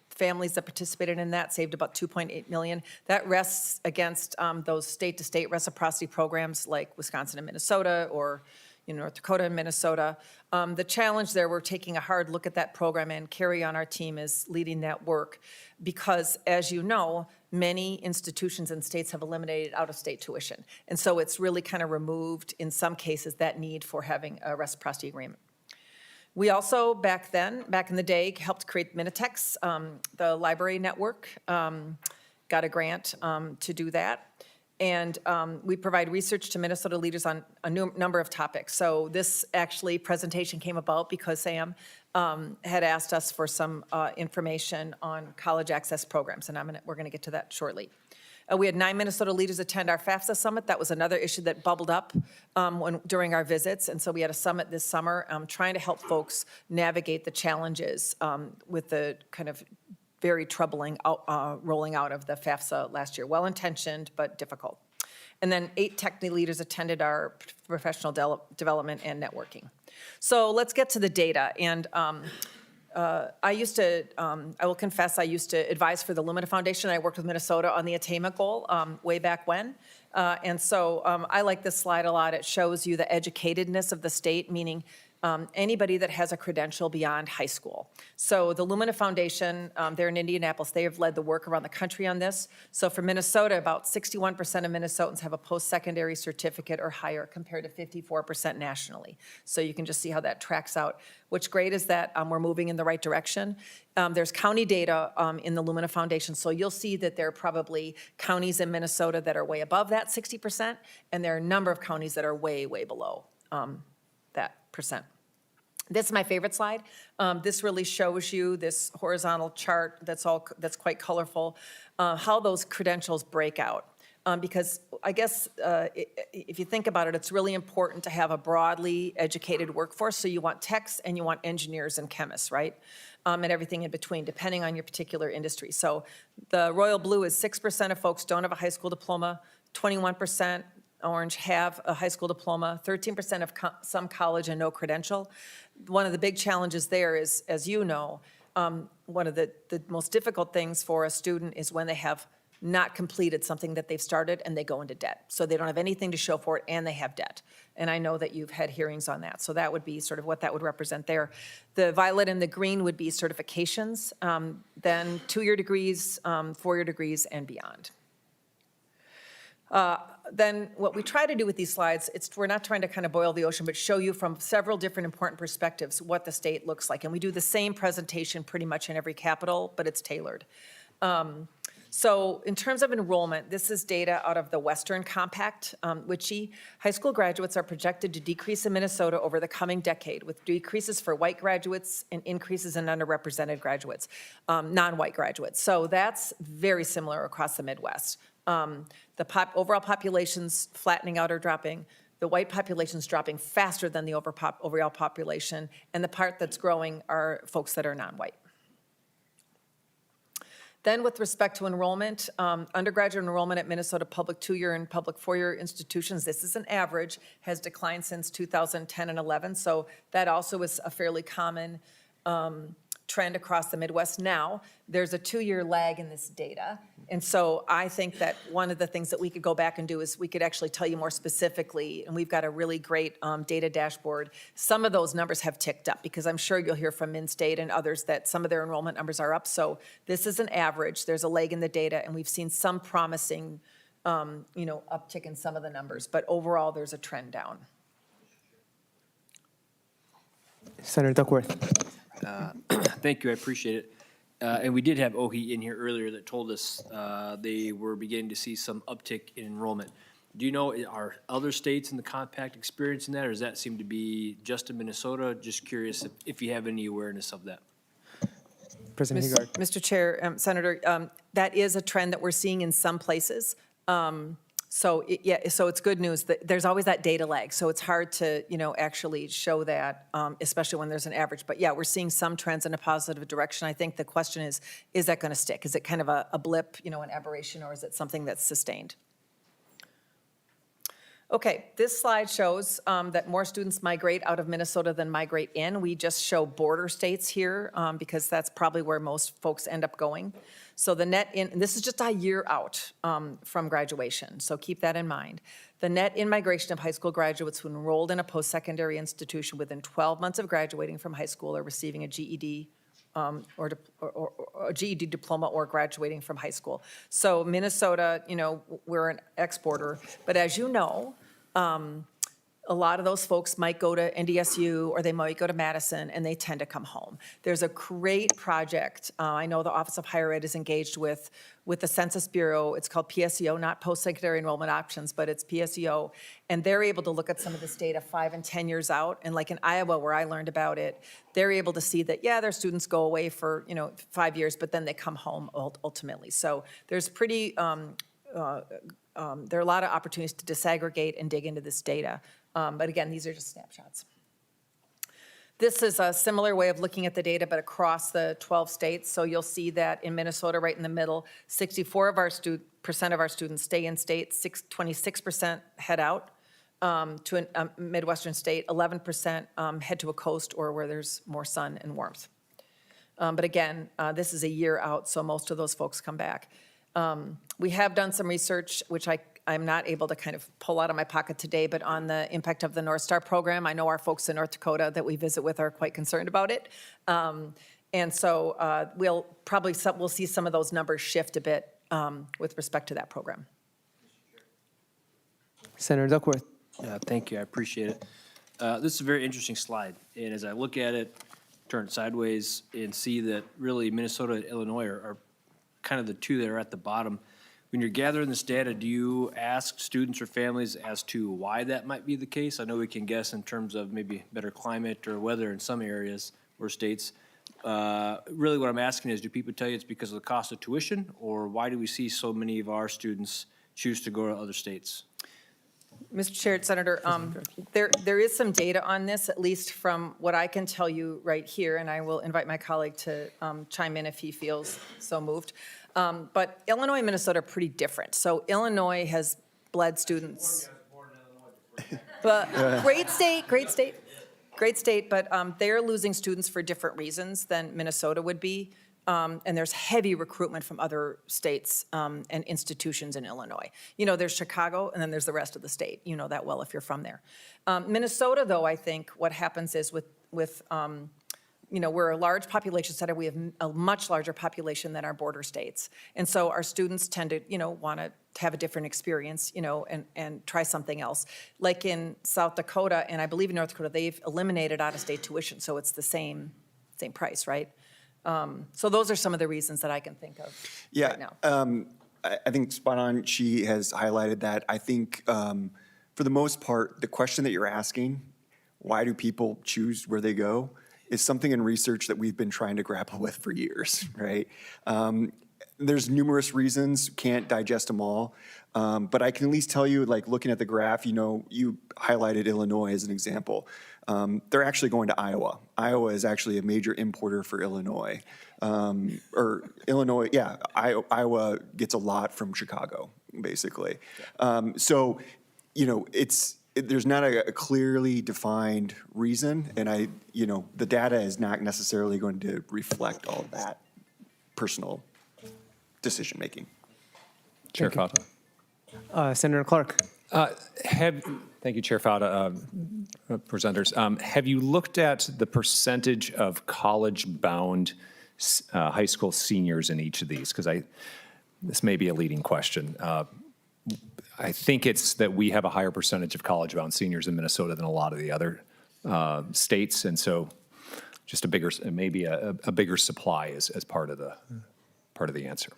Families that participated in that saved about $2.8 million. That rests against those state-to-state reciprocity programs like Wisconsin and Minnesota, or North Dakota and Minnesota. The challenge there, we're taking a hard look at that program, and Carrie on our team is leading that work because, as you know, many institutions and states have eliminated out-of-state tuition. And so it's really kind of removed, in some cases, that need for having a reciprocity agreement. We also, back in the day, helped create Minitex, the library network, got a grant to do that. And we provide research to Minnesota leaders on a number of topics. So this actually presentation came about because Sam had asked us for some information on college access programs, and we're going to get to that shortly. We had 9 Minnesota leaders attend our FAFSA summit. That was another issue that bubbled up during our visits, and so we had a summit this summer trying to help folks navigate the challenges with the kind of very troubling rolling out of the FAFSA last year. Well-intentioned, but difficult. And then 8 technical leaders attended our professional development and networking. So let's get to the data. And I will confess, I used to advise for the Lumina Foundation. I worked with Minnesota on the attainment goal way back when. And so I like this slide a lot. It shows you the educatedness of the state, meaning anybody that has a credential beyond high school. So the Lumina Foundation, they're in Indianapolis, they have led the work around the country on this. So for Minnesota, about 61% of Minnesotans have a post-secondary certificate or higher, compared to 54% nationally. So you can just see how that tracks out. What's great is that we're moving in the right direction. There's county data in the Lumina Foundation, so you'll see that there are probably counties in Minnesota that are way above that 60%, and there are a number of counties that are way, way below that percent. This is my favorite slide. This really shows you this horizontal chart that's quite colorful, how those credentials break out. Because I guess if you think about it, it's really important to have a broadly educated workforce. So you want techs and you want engineers and chemists, right? And everything in between, depending on your particular industry. So the royal blue is 6% of folks don't have a high school diploma, 21% orange have a high school diploma, 13% of some college and no credential. One of the big challenges there is, as you know, one of the most difficult things for a student is when they have not completed something that they've started and they go into debt. So they don't have anything to show for it and they have debt. And I know that you've had hearings on that. So that would be sort of what that would represent there. The violet and the green would be certifications, then 2-year degrees, 4-year degrees, and beyond. Then what we try to do with these slides, we're not trying to kind of boil the ocean, but show you from several different important perspectives what the state looks like. And we do the same presentation pretty much in every capital, but it's tailored. So in terms of enrollment, this is data out of the Midwestern Compact, WICHE. High school graduates are projected to decrease in Minnesota over the coming decade, with decreases for white graduates and increases in underrepresented graduates, non-white graduates. So that's very similar across the Midwest. The overall population's flattening out or dropping. The white population's dropping faster than the overall population, and the part that's growing are folks that are non-white. Then with respect to enrollment, undergraduate enrollment at Minnesota public 2-year and public 4-year institutions, this is an average, has declined since 2010 and 11. So that also is a fairly common trend across the Midwest. Now, there's a 2-year lag in this data. And so I think that one of the things that we could go back and do is we could actually tell you more specifically, and we've got a really great data dashboard. Some of those numbers have ticked up because I'm sure you'll hear from Min-State and others that some of their enrollment numbers are up. So this is an average. There's a lag in the data, and we've seen some promising uptick in some of the numbers. But overall, there's a trend down.
Senator Duckworth.
Thank you, I appreciate it. And we did have OHE in here earlier that told us they were beginning to see some uptick in enrollment. Do you know, are other states in the compact experiencing that, or does that seem to be just in Minnesota? Just curious if you have any awareness of that.
President Higard.
Mr. Chair, Senator, that is a trend that we're seeing in some places. So it's good news. There's always that data lag, so it's hard to, actually show that, especially when there's an average. But yeah, we're seeing some trends in a positive direction. I think the question is that going to stick? Is it kind of a blip, an aberration, or is it something that's sustained? Okay, this slide shows that more students migrate out of Minnesota than migrate in. We just show border states here because that's probably where most folks end up going. So the net in, and this is just a year out from graduation, so keep that in mind. The net in-migration of high school graduates who enrolled in a post-secondary institution within 12 months of graduating from high school or receiving a GED or a GED diploma or graduating from high school. So Minnesota, you know, we're an exporter, but as you know, a lot of those folks might go to NDSU or they might go to Madison and they tend to come home. There's a great project. I know the Office of Higher Ed is engaged with the Census Bureau. It's called PSEO, not Post-Secondary Enrollment Options, but it's PSEO. And they're able to look at some of this data 5 and 10 years out. And like in Iowa, where I learned about it, they're able to see that, yeah, their students go away for, 5 years, but then they come home ultimately. So there's pretty, there are a lot of opportunities to disaggregate and dig into this data. But again, these are just snapshots. This is a similar way of looking at the data, but across the 12 states. So you'll see that in Minnesota, right in the middle, 64% of our students stay in state, 26% head out to a Midwestern state, 11% head to a coast or where there's more sun and warmth. But again, this is a year out, so most of those folks come back. We have done some research, which I'm not able to kind of pull out of my pocket today, but on the impact of the North Star program. I know our folks in North Dakota that we visit with are quite concerned about it. And so we'll see some of those numbers shift a bit with respect to that program.
Senator Duckworth.
Thank you, I appreciate it. This is a very interesting slide, and as I look at it, turn it sideways and see that really Minnesota and Illinois are kind of the two that are at the bottom. When you're gathering this data, do you ask students or families as to why that might be the case? I know we can guess in terms of maybe better climate or weather in some areas or states. Really what I'm asking is, do people tell you it's because of the cost of tuition, or why do we see so many of our students choose to go to other states?
Mr. Chair, Senator, there is some data on this, at least from what I can tell you right here, and I will invite my colleague to chime in if he feels so moved. But Illinois and Minnesota are pretty different. So Illinois has bled students. But great state, but they're losing students for different reasons than Minnesota would be. And there's heavy recruitment from other states and institutions in Illinois. There's Chicago, and then there's the rest of the state. You know that well if you're from there. Minnesota, though, I think what happens is with we're a large population center. We have a much larger population than our border states. And so our students tend to, want to have a different experience, and try something else. Like in South Dakota, and I believe in North Dakota, they've eliminated out-of-state tuition, so it's the same price, right? So those are some of the reasons that I can think of right now.
I think spot on. She has highlighted that. I think for the most part, the question that you're asking, why do people choose where they go, is something in research that we've been trying to grapple with for years, right? There's numerous reasons, can't digest them all, but I can at least tell you, like looking at the graph, you highlighted Illinois as an example. They're actually going to Iowa. Iowa is actually a major importer for Illinois. Iowa gets a lot from Chicago, basically. So, there's not a clearly defined reason, and the data is not necessarily going to reflect all of that personal decision-making.
Chair Fata.
Senator Clark.
Thank you, Chair Fata, presenters. Have you looked at the percentage of college-bound high school seniors in each of these? Because this may be a leading question. I think it's that we have a higher percentage of college-bound seniors in Minnesota than a lot of the other states, and so just maybe a bigger supply is part of the answer.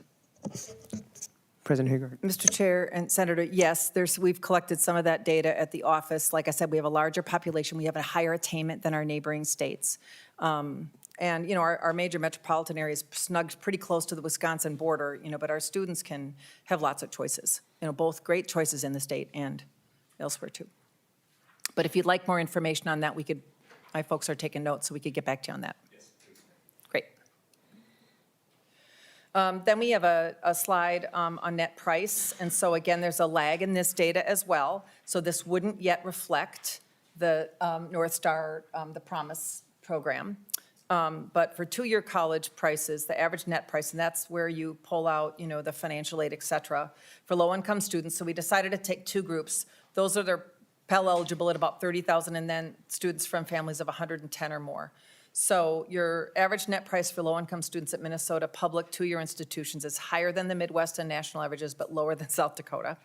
President Hager.
Mr. Chair and Senator, yes, we've collected some of that data at the office. Like I said, we have a larger population. We have a higher attainment than our neighboring states. And, our major metropolitan area is snugged pretty close to the Wisconsin border, but our students can have lots of choices, both great choices in the state and elsewhere too. But if you'd like more information on that, my folks are taking notes, so we could get back to you on that. Yes, please. Great. Then we have a slide on net price, and so again, there's a lag in this data as well. So this wouldn't yet reflect the North Star, the Promise program. But for two-year college prices, the average net price, and that's where you pull out, the financial aid, et cetera, for low-income students. So we decided to take two groups. Those are their Pell eligible at about 30,000, and then students from families of 110 or more. So your average net price for low-income students at Minnesota public two-year institutions is higher than the Midwest and national averages, but lower than South Dakota.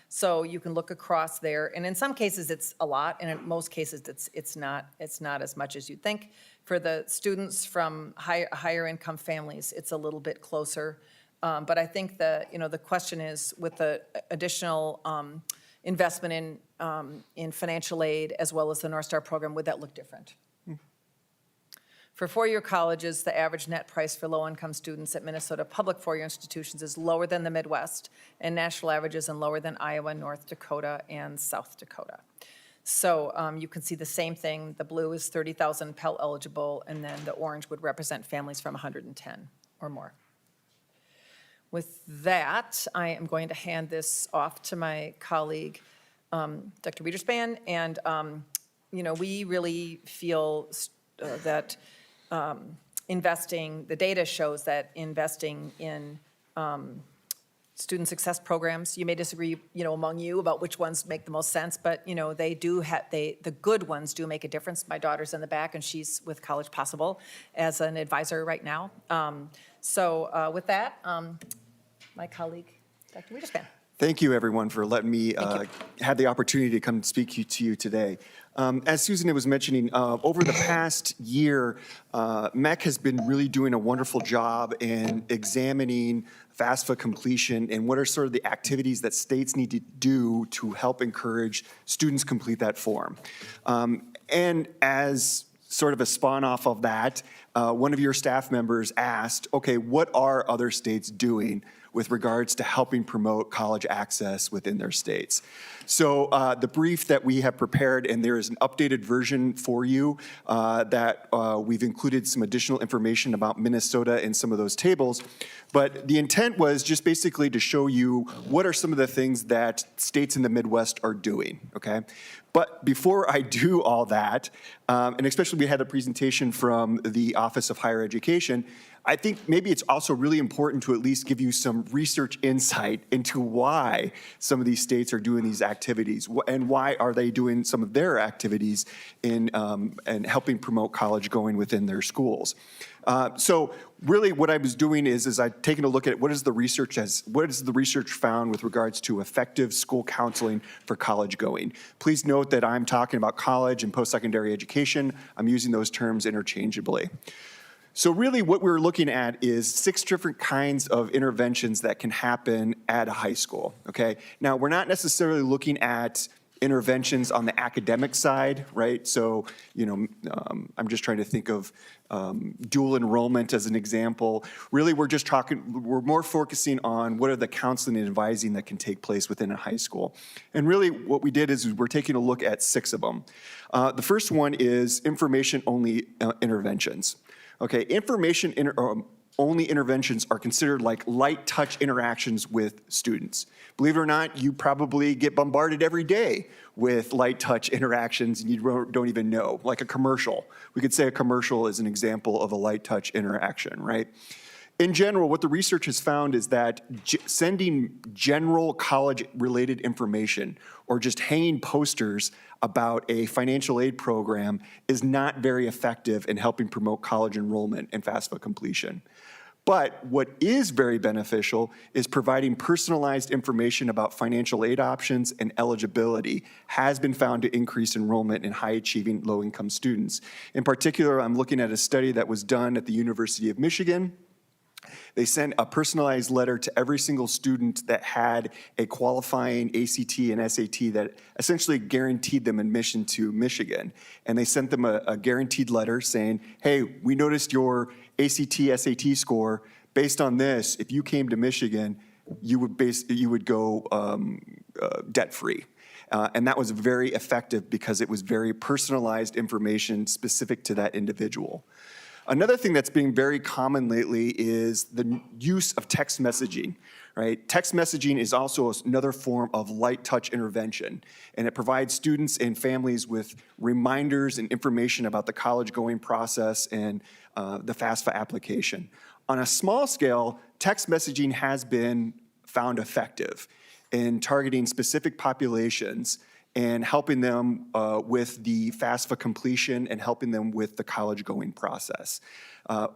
So you can look across there, and in some cases it's a lot, and in most cases it's not as much as you'd think. For the students from higher income families, it's a little bit closer. But I think the question is, with the additional investment in financial aid as well as the North Star program, would that look different? For four-year colleges, the average net price for low-income students at Minnesota public four-year institutions is lower than the Midwest and national averages, and lower than Iowa, North Dakota, and South Dakota. So you can see the same thing. The blue is 30,000 Pell eligible, and then the orange would represent families from 110 or more. With that, I am going to hand this off to my colleague, Dr. Wiederspan, and we really feel that the data shows that investing in student success programs, you may disagree, among you about which ones make the most sense, but, they do have, the good ones do make a difference. My daughter's in the back, and she's with College Possible as an advisor right now. So with that, my colleague, Dr. Wiederspan.
Thank you, everyone, for letting me have the opportunity to come speak to you today. As Susan was mentioning, over the past year, MEC has been really doing a wonderful job in examining FAFSA completion and what are sort of the activities that states need to do to help encourage students complete that form. And as sort of a spawn off of that, one of your staff members asked, okay, what are other states doing with regards to helping promote college access within their states? So the brief that we have prepared, and there is an updated version for you that we've included some additional information about Minnesota in some of those tables. But the intent was just basically to show you what are some of the things that states in the Midwest are doing, okay? But before I do all that, and especially we had a presentation from the Office of Higher Education, I think maybe it's also really important to at least give you some research insight into why some of these states are doing these activities and why are they doing some of their activities in and helping promote college going within their schools. So really what I was doing is I've taken a look at what is the research found with regards to effective school counseling for college going. Please note that I'm talking about college and post-secondary education. I'm using those terms interchangeably. So really what we're looking at is 6 different kinds of interventions that can happen at a high school, okay? Now, we're not necessarily looking at interventions on the academic side, right? So, I'm just trying to think of dual enrollment as an example. Really, we're more focusing on what are the counseling and advising that can take place within a high school. And really what we did is we're taking a look at 6 of them. The first one is information-only interventions. Okay, information-only interventions are considered like light touch interactions with students. Believe it or not, you probably get bombarded every day with light touch interactions and you don't even know, like a commercial. We could say a commercial is an example of a light touch interaction, right? In general, what the research has found is that sending general college-related information or just hanging posters about a financial aid program is not very effective in helping promote college enrollment and FAFSA completion. But what is very beneficial is providing personalized information about financial aid options and eligibility has been found to increase enrollment in high-achieving low-income students. In particular, I'm looking at a study that was done at the University of Michigan. They sent a personalized letter to every single student that had a qualifying ACT and SAT that essentially guaranteed them admission to Michigan. And they sent them a guaranteed letter saying, hey, we noticed your ACT, SAT score. Based on this, if you came to Michigan, you would go debt-free. And that was very effective because it was very personalized information specific to that individual. Another thing that's being very common lately is the use of text messaging, right? Text messaging is also another form of light touch intervention, and it provides students and families with reminders and information about the college going process and the FAFSA application. On a small scale, text messaging has been found effective in targeting specific populations and helping them with the FAFSA completion and helping them with the college-going process.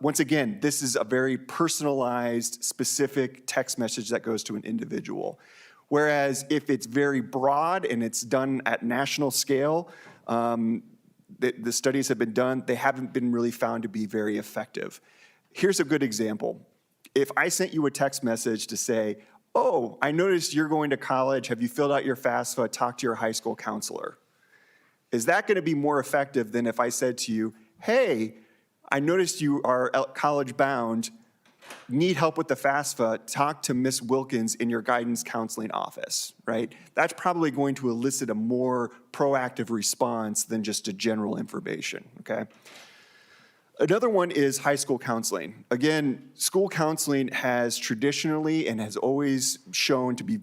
Once again, this is a very personalized, specific text message that goes to an individual. Whereas if it's very broad and it's done at national scale, the studies have been done, they haven't been really found to be very effective. Here's a good example. If I sent you a text message to say, oh, I noticed you're going to college. Have you filled out your FAFSA? Talk to your high school counselor. Is that going to be more effective than if I said to you, hey, I noticed you are college bound, need help with the FAFSA, talk to Miss Wilkins in your guidance counseling office, right? That's probably going to elicit a more proactive response than just a general information, okay? Another one is high school counseling. Again, school counseling has traditionally and has always shown to be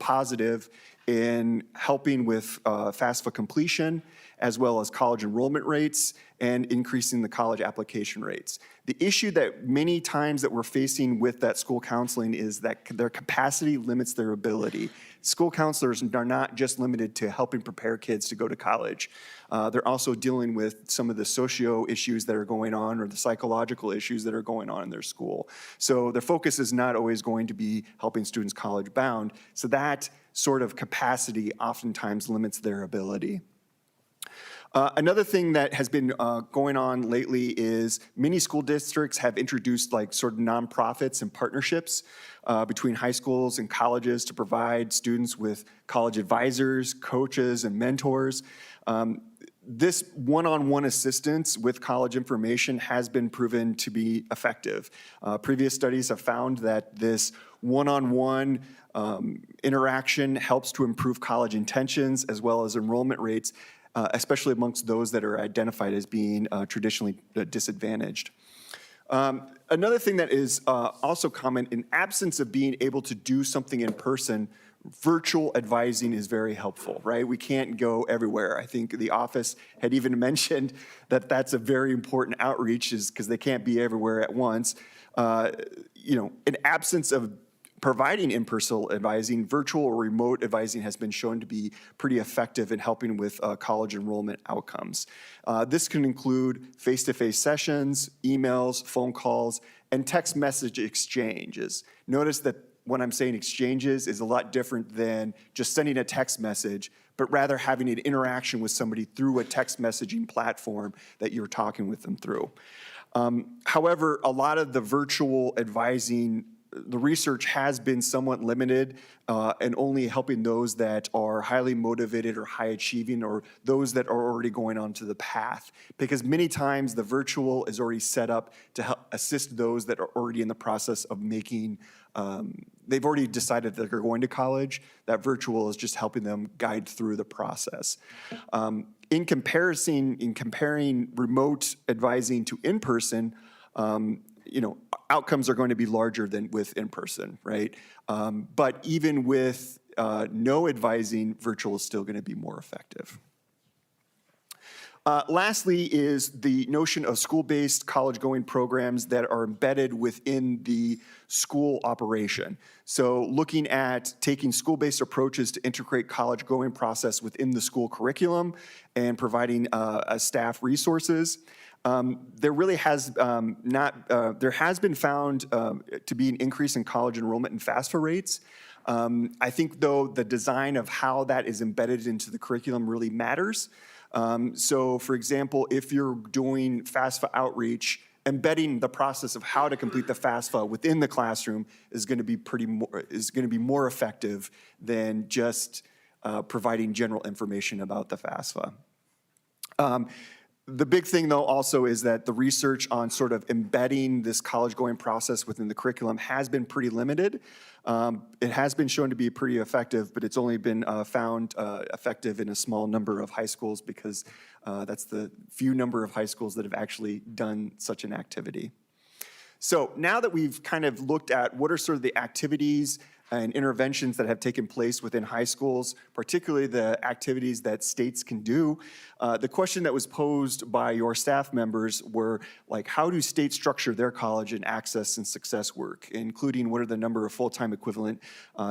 positive in helping with FAFSA completion, as well as college enrollment rates and increasing the college application rates. The issue that many times that we're facing with that school counseling is that their capacity limits their ability. School counselors are not just limited to helping prepare kids to go to college. They're also dealing with some of the socio issues that are going on or the psychological issues that are going on in their school. So their focus is not always going to be helping students college bound. So that sort of capacity oftentimes limits their ability. Another thing that has been going on lately is many school districts have introduced like sort of nonprofits and partnerships between high schools and colleges to provide students with college advisors, coaches, and mentors. This one-on-one assistance with college information has been proven to be effective. Previous studies have found that this one-on-one interaction helps to improve college intentions as well as enrollment rates, especially amongst those that are identified as being traditionally disadvantaged. Another thing that is also common, in absence of being able to do something in person, virtual advising is very helpful, right? We can't go everywhere. I think the office had even mentioned that that's a very important outreach, is because they can't be everywhere at once. In absence of providing in-person advising, virtual or remote advising has been shown to be pretty effective in helping with college enrollment outcomes. This can include face-to-face sessions, emails, phone calls, and text message exchanges. Notice that when I'm saying exchanges is a lot different than just sending a text message, but rather having an interaction with somebody through a text messaging platform that you're talking with them through. However, a lot of the virtual advising, the research has been somewhat limited and only helping those that are highly motivated or high achieving, or those that are already going onto the path. Because many times the virtual is already set up to help assist those that are already in the process of making, they've already decided that they're going to college. That virtual is just helping them guide through the process. In comparing remote advising to in-person, outcomes are going to be larger than with in-person, right? But even with no advising, virtual is still going to be more effective. Lastly is the notion of school-based college-going programs that are embedded within the school operation. So looking at taking school-based approaches to integrate college-going process within the school curriculum and providing staff resources. There really has there has been found to be an increase in college enrollment and FAFSA rates. I think, though, the design of how that is embedded into the curriculum really matters. So, for example, if you're doing FAFSA outreach, embedding the process of how to complete the FAFSA within the classroom is going to be more effective than just providing general information about the FAFSA. The big thing, though, also is that the research on sort of embedding this college-going process within the curriculum has been pretty limited. It has been shown to be pretty effective, but it's only been found effective in a small number of high schools because that's the few number of high schools that have actually done such an activity. So now that we've kind of looked at what are sort of the activities and interventions that have taken place within high schools, particularly the activities that states can do, the question that was posed by your staff members were like, how do states structure their college and access and success work, including what are the number of full-time equivalent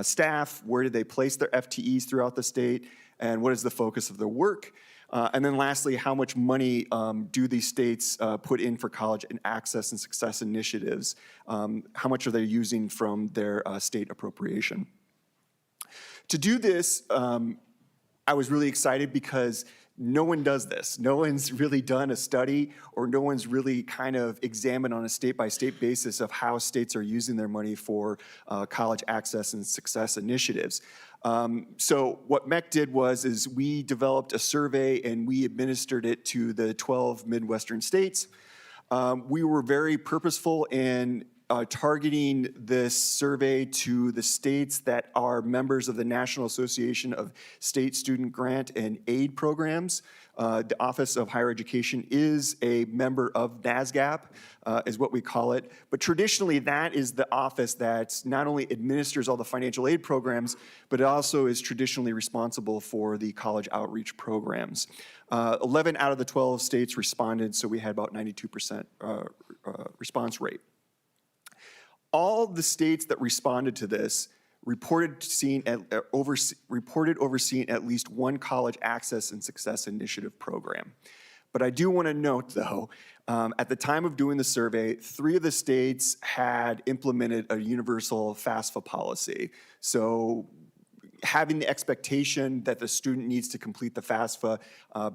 staff, where do they place their FTEs throughout the state, and what is the focus of their work? And then lastly, how much money do these states put in for college and access and success initiatives? How much are they using from their state appropriation? To do this, I was really excited because no one does this. No one's really done a study, or no one's really kind of examined on a state-by-state basis of how states are using their money for college access and success initiatives. So what MEC did is we developed a survey and we administered it to the 12 Midwestern states. We were very purposeful in targeting this survey to the states that are members of the National Association of State Student Grant and Aid Programs. The Office of Higher Education is a member of NASGAP, is what we call it. But traditionally, that is the office that not only administers all the financial aid programs, but it also is traditionally responsible for the college outreach programs. 11 out of the 12 states responded, so we had about 92% response rate. All the states that responded to this reported overseeing at least one college access and success initiative program. But I do want to note, though, at the time of doing the survey, 3 of the states had implemented a universal FAFSA policy. So having the expectation that the student needs to complete the FAFSA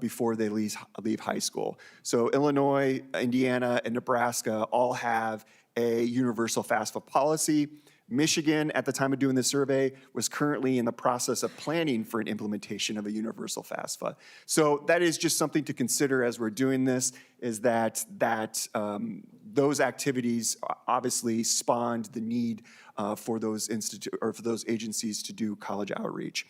before they leave high school. So Illinois, Indiana, and Nebraska all have a universal FAFSA policy. Michigan, at the time of doing the survey, was currently in the process of planning for an implementation of a universal FAFSA. So that is just something to consider as we're doing this, is that those activities obviously spawned the need for those agencies to do college outreach.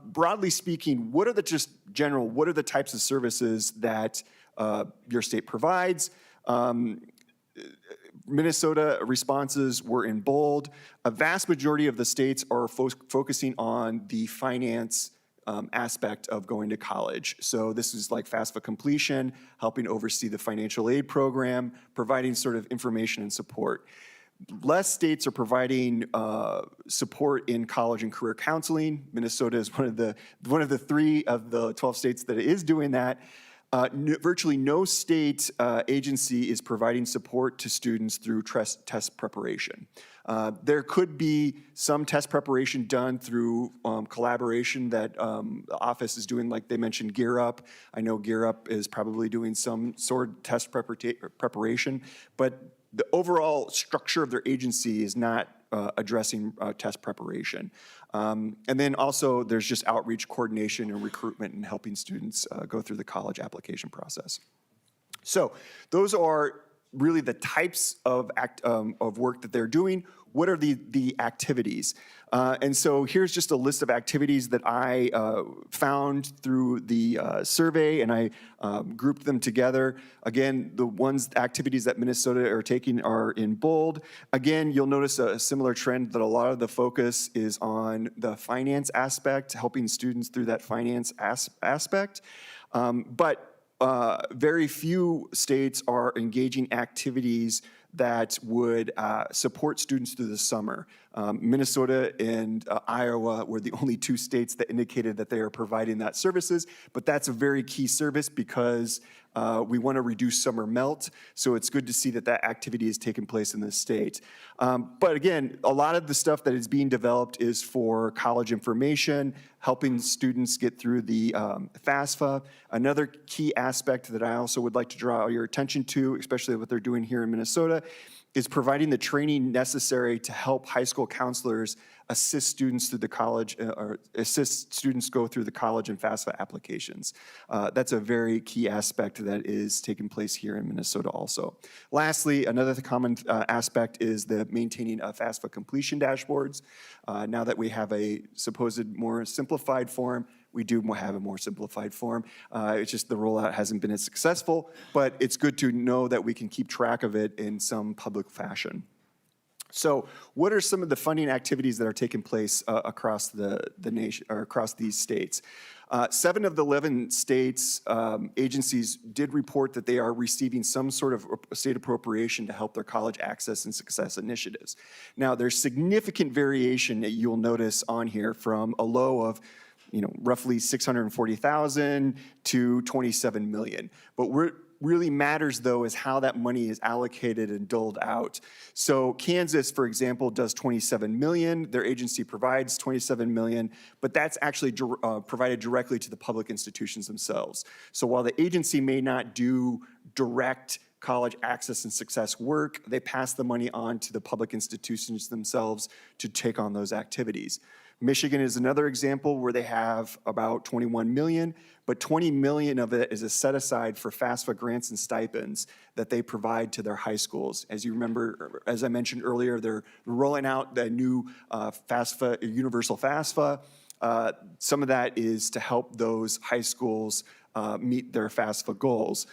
Broadly speaking, what are the types of services that your state provides? Minnesota responses were in bold. A vast majority of the states are focusing on the finance aspect of going to college. So this is like FAFSA completion, helping oversee the financial aid program, providing sort of information and support. Less states are providing support in college and career counseling. Minnesota is one of the 3 of the 12 states that is doing that. Virtually no state agency is providing support to students through test preparation. There could be some test preparation done through collaboration that the office is doing, like they mentioned Gear Up. I know Gear Up is probably doing some sort of test preparation, but the overall structure of their agency is not addressing test preparation. And then also there's just outreach coordination and recruitment and helping students go through the college application process. So those are really the types of work that they're doing. What are the activities? And so here's just a list of activities that I found through the survey, and I grouped them together. Again, the activities that Minnesota are taking are in bold. Again, you'll notice a similar trend that a lot of the focus is on the finance aspect, helping students through that finance aspect. But very few states are engaging activities that would support students through the summer. Minnesota and Iowa were the only 2 states that indicated that they are providing that services, but that's a very key service because we want to reduce summer melt, so it's good to see that that activity is taking place in the state. But again, a lot of the stuff that is being developed is for college information, helping students get through the FAFSA. Another key aspect that I also would like to draw your attention to, especially what they're doing here in Minnesota, is providing the training necessary to help high school counselors assist students through the college, or assist students go through the college and FAFSA applications. That's a very key aspect that is taking place here in Minnesota also. Lastly, another common aspect is the maintaining of FAFSA completion dashboards. Now that we have a supposed more simplified form, we do have a more simplified form. It's just the rollout hasn't been as successful, but it's good to know that we can keep track of it in some public fashion. So what are some of the funding activities that are taking place across the nation, or across these states? 7 of the 11 states agencies did report that they are receiving some sort of state appropriation to help their college access and success initiatives. Now, there's significant variation that you'll notice on here, from a low of roughly 640,000 to 27 million. But what really matters, though, is how that money is allocated and doled out. So Kansas, for example, does 27 million. Their agency provides 27 million, but that's actually provided directly to the public institutions themselves. So while the agency may not do direct college access and success work, they pass the money on to the public institutions themselves to take on those activities. Michigan is another example where they have about 21 million, but 20 million of it is a set aside for FAFSA grants and stipends that they provide to their high schools. As you remember, as I mentioned earlier, they're rolling out the new FAFSA, universal FAFSA. Some of that is to help those high schools meet their FAFSA goals.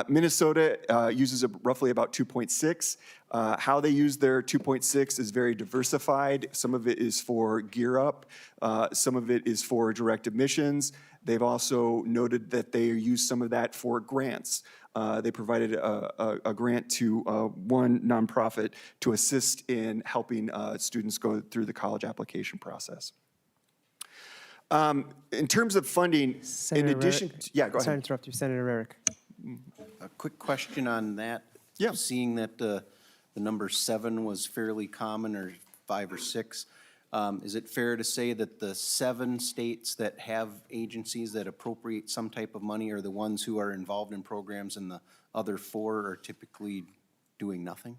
Minnesota uses roughly about 2.6. How they use their 2.6 is very diversified. Some of it is for Gear Up. Some of it is for direct admissions. They've also noted that they use some of that for grants. They provided a grant to one nonprofit to assist in helping students go through the college application process. In terms of funding,
Senator
in addition,
Rarick,
yeah, go
Sorry to
ahead.
interrupt you, Senator Rarick.
A quick question on that.
Yeah.
Seeing that the number 7 was fairly common, or 5 or 6, is it fair to say that the 7 states that have agencies that appropriate some type of money are the ones who are involved in programs, and the other 4 are typically doing nothing?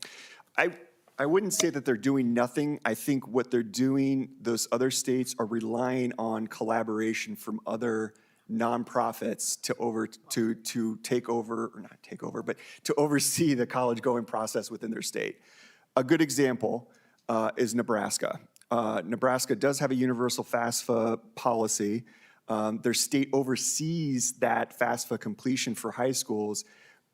I wouldn't say that they're doing nothing. I think what they're doing, those other states are relying on collaboration from other nonprofits to take over, or not take over, but to oversee the college going process within their state. A good example is Nebraska. Nebraska does have a universal FAFSA policy. Their state oversees that FAFSA completion for high schools,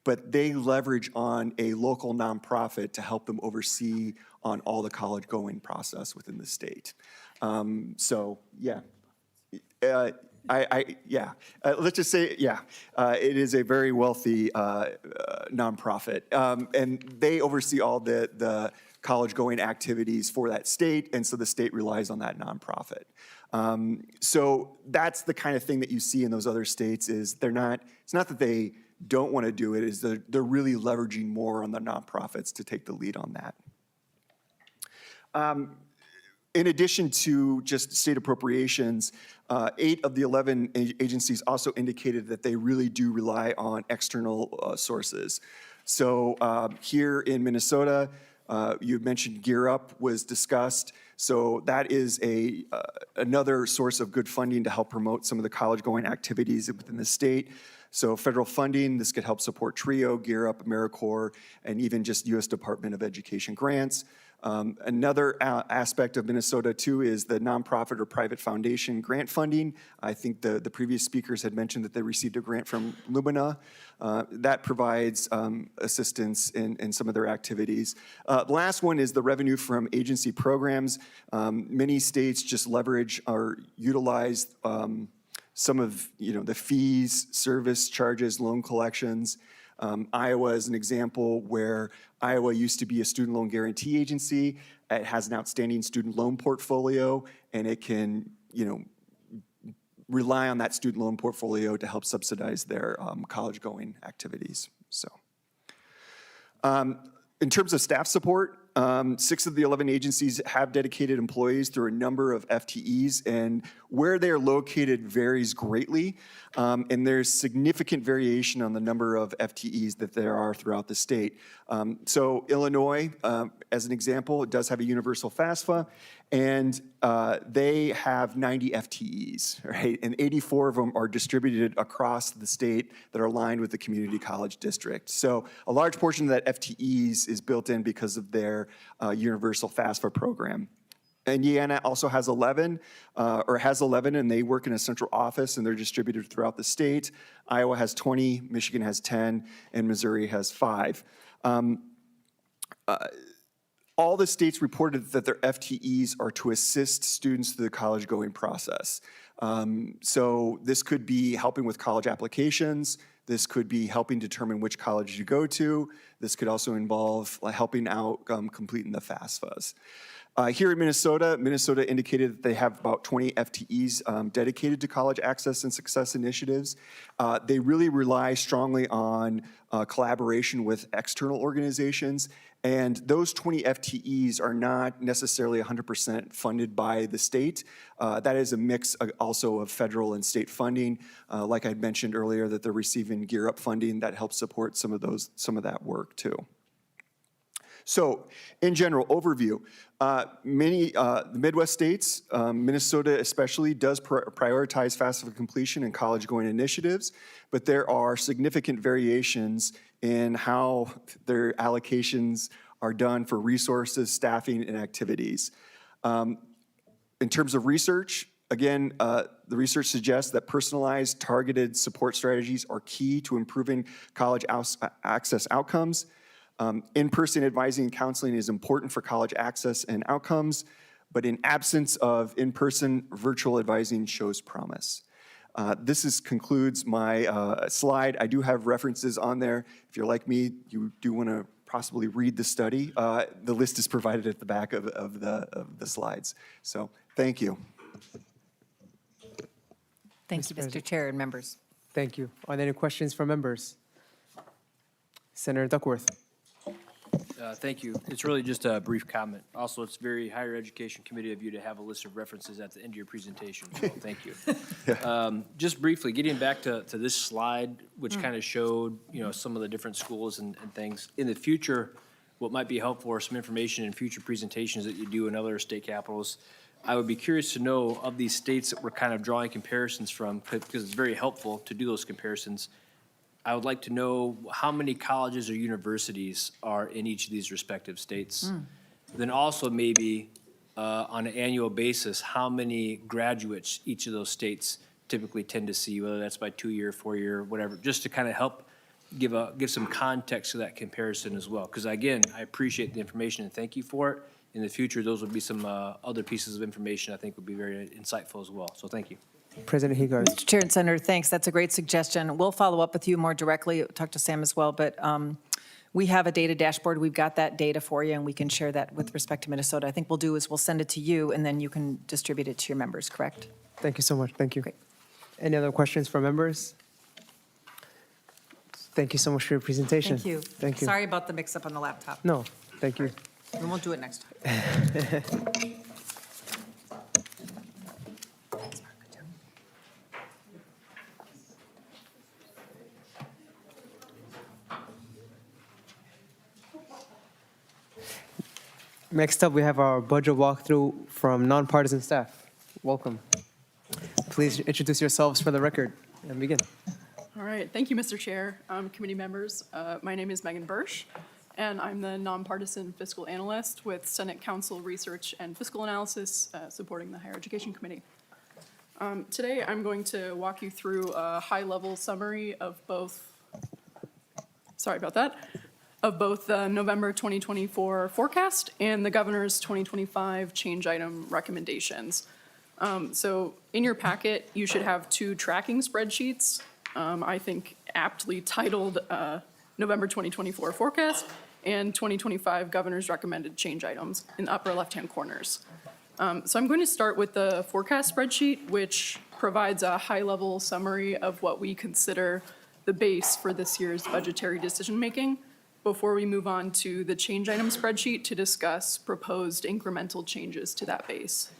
but they leverage on a local nonprofit to help them oversee on all the college going process within the state. So, yeah. Let's just say, it is a very wealthy nonprofit. And they oversee all the college going activities for that state, and so the state relies on that nonprofit. So that's the kind of thing that you see in those other states. Is it's not that they don't want to do it, is they're really leveraging more on the nonprofits to take the lead on that. In addition to just state appropriations, 8 of the 11 agencies also indicated that they really do rely on external sources. So here in Minnesota, you mentioned Gear Up was discussed. So that is another source of good funding to help promote some of the college-going activities within the state. So federal funding, this could help support TRIO, Gear Up, AmeriCorps, and even just U.S. Department of Education grants. Another aspect of Minnesota, too, is the nonprofit or private foundation grant funding. I think the previous speakers had mentioned that they received a grant from Lumina. That provides assistance in some of their activities. The last one is the revenue from agency programs. Many states just leverage or utilize some of the fees, service charges, loan collections. Iowa is an example where Iowa used to be a student loan guarantee agency. It has an outstanding student loan portfolio, and it can, rely on that student loan portfolio to help subsidize their college-going activities. So, in terms of staff support, 6 of the 11 agencies have dedicated employees through a number of FTEs, and where they are located varies greatly. And there's significant variation on the number of FTEs that there are throughout the state. So Illinois, as an example, does have a universal FAFSA, and they have 90 FTEs, right? And 84 of them are distributed across the state that are aligned with the community college district. So a large portion of that FTEs is built in because of their universal FAFSA program. Indiana also has 11, and they work in a central office, and they're distributed throughout the state. Iowa has 20, Michigan has 10, and Missouri has 5. All the states reported that their FTEs are to assist students through the college-going process. So this could be helping with college applications. This could be helping determine which college you go to. This could also involve helping out completing the FAFSAs. Here in Minnesota, Minnesota indicated that they have about 20 FTEs dedicated to college access and success initiatives. They really rely strongly on collaboration with external organizations, and those 20 FTEs are not necessarily 100% funded by the state. That is a mix also of federal and state funding. Like I mentioned earlier, that they're receiving Gear Up funding that helps support some of that work too. So, in general, overview. The Midwest states, Minnesota especially, does prioritize FAFSA completion and college-going initiatives, but there are significant variations in how their allocations are done for resources, staffing, and activities. In terms of research, again, the research suggests that personalized, targeted support strategies are key to improving college access outcomes. In-person advising and counseling is important for college access and outcomes, but in absence of in-person, virtual advising shows promise. This concludes my slide. I do have references on there. If you're like me, you do want to possibly read the study. The list is provided at the back of the slides. So thank you.
Thank you, Mr. Chair and members.
Thank you. Are there any questions from members? Senator Duckworth.
Thank you. It's really just a brief comment. Also, it's very Higher Education Committee of you to have a list of references at the end of your presentation, so thank you. Just briefly, getting back to this slide, which kind of showed, some of the different schools and things. In the future, what might be helpful are some information in future presentations that you do in other state capitals. I would be curious to know of these states that we're kind of drawing comparisons from, because it's very helpful to do those comparisons. I would like to know how many colleges or universities are in each of these respective states. Then also maybe on an annual basis, how many graduates each of those states typically tend to see, whether that's by 2-year, 4-year, whatever, just to kind of help give some context to that comparison as well. Because again, I appreciate the information and thank you for it. In the future, those would be some other pieces of information I think would be very insightful as well. So thank you.
President Higard.
Mr. Chair and Senator, thanks. That's a great suggestion. We'll follow up with you more directly, talk to Sam as well, but we have a data dashboard. We've got that data for you, and we can share that with respect to Minnesota. I think we'll do is we'll send it to you, and then you can distribute it to your members, correct?
Thank you so much. Thank you.
Great.
Any other questions from members? Thank you so much for your presentation.
Thank you.
Thank you.
Sorry about the mix-up on the laptop.
No, thank you.
And we'll do it next time.
Next up, we have our budget walkthrough from non-partisan staff. Welcome. Please introduce yourselves for the record and begin.
All right, thank you, Mr. Chair, committee members. My name is Megan Bursch, and I'm the nonpartisan fiscal analyst with Senate Council Research and Fiscal Analysis supporting the Higher Education Committee. Today, I'm going to walk you through a high-level summary of both, of both the November 2024 forecast and the governor's 2025 change item recommendations. So in your packet, you should have 2 tracking spreadsheets, I think aptly titled November 2024 forecast and 2025 governor's recommended change items in the upper left-hand corners. So I'm going to start with the forecast spreadsheet, which provides a high-level summary of what we consider the base for this year's budgetary decision-making. before we move on to the change item spreadsheet to discuss proposed incremental changes to that base.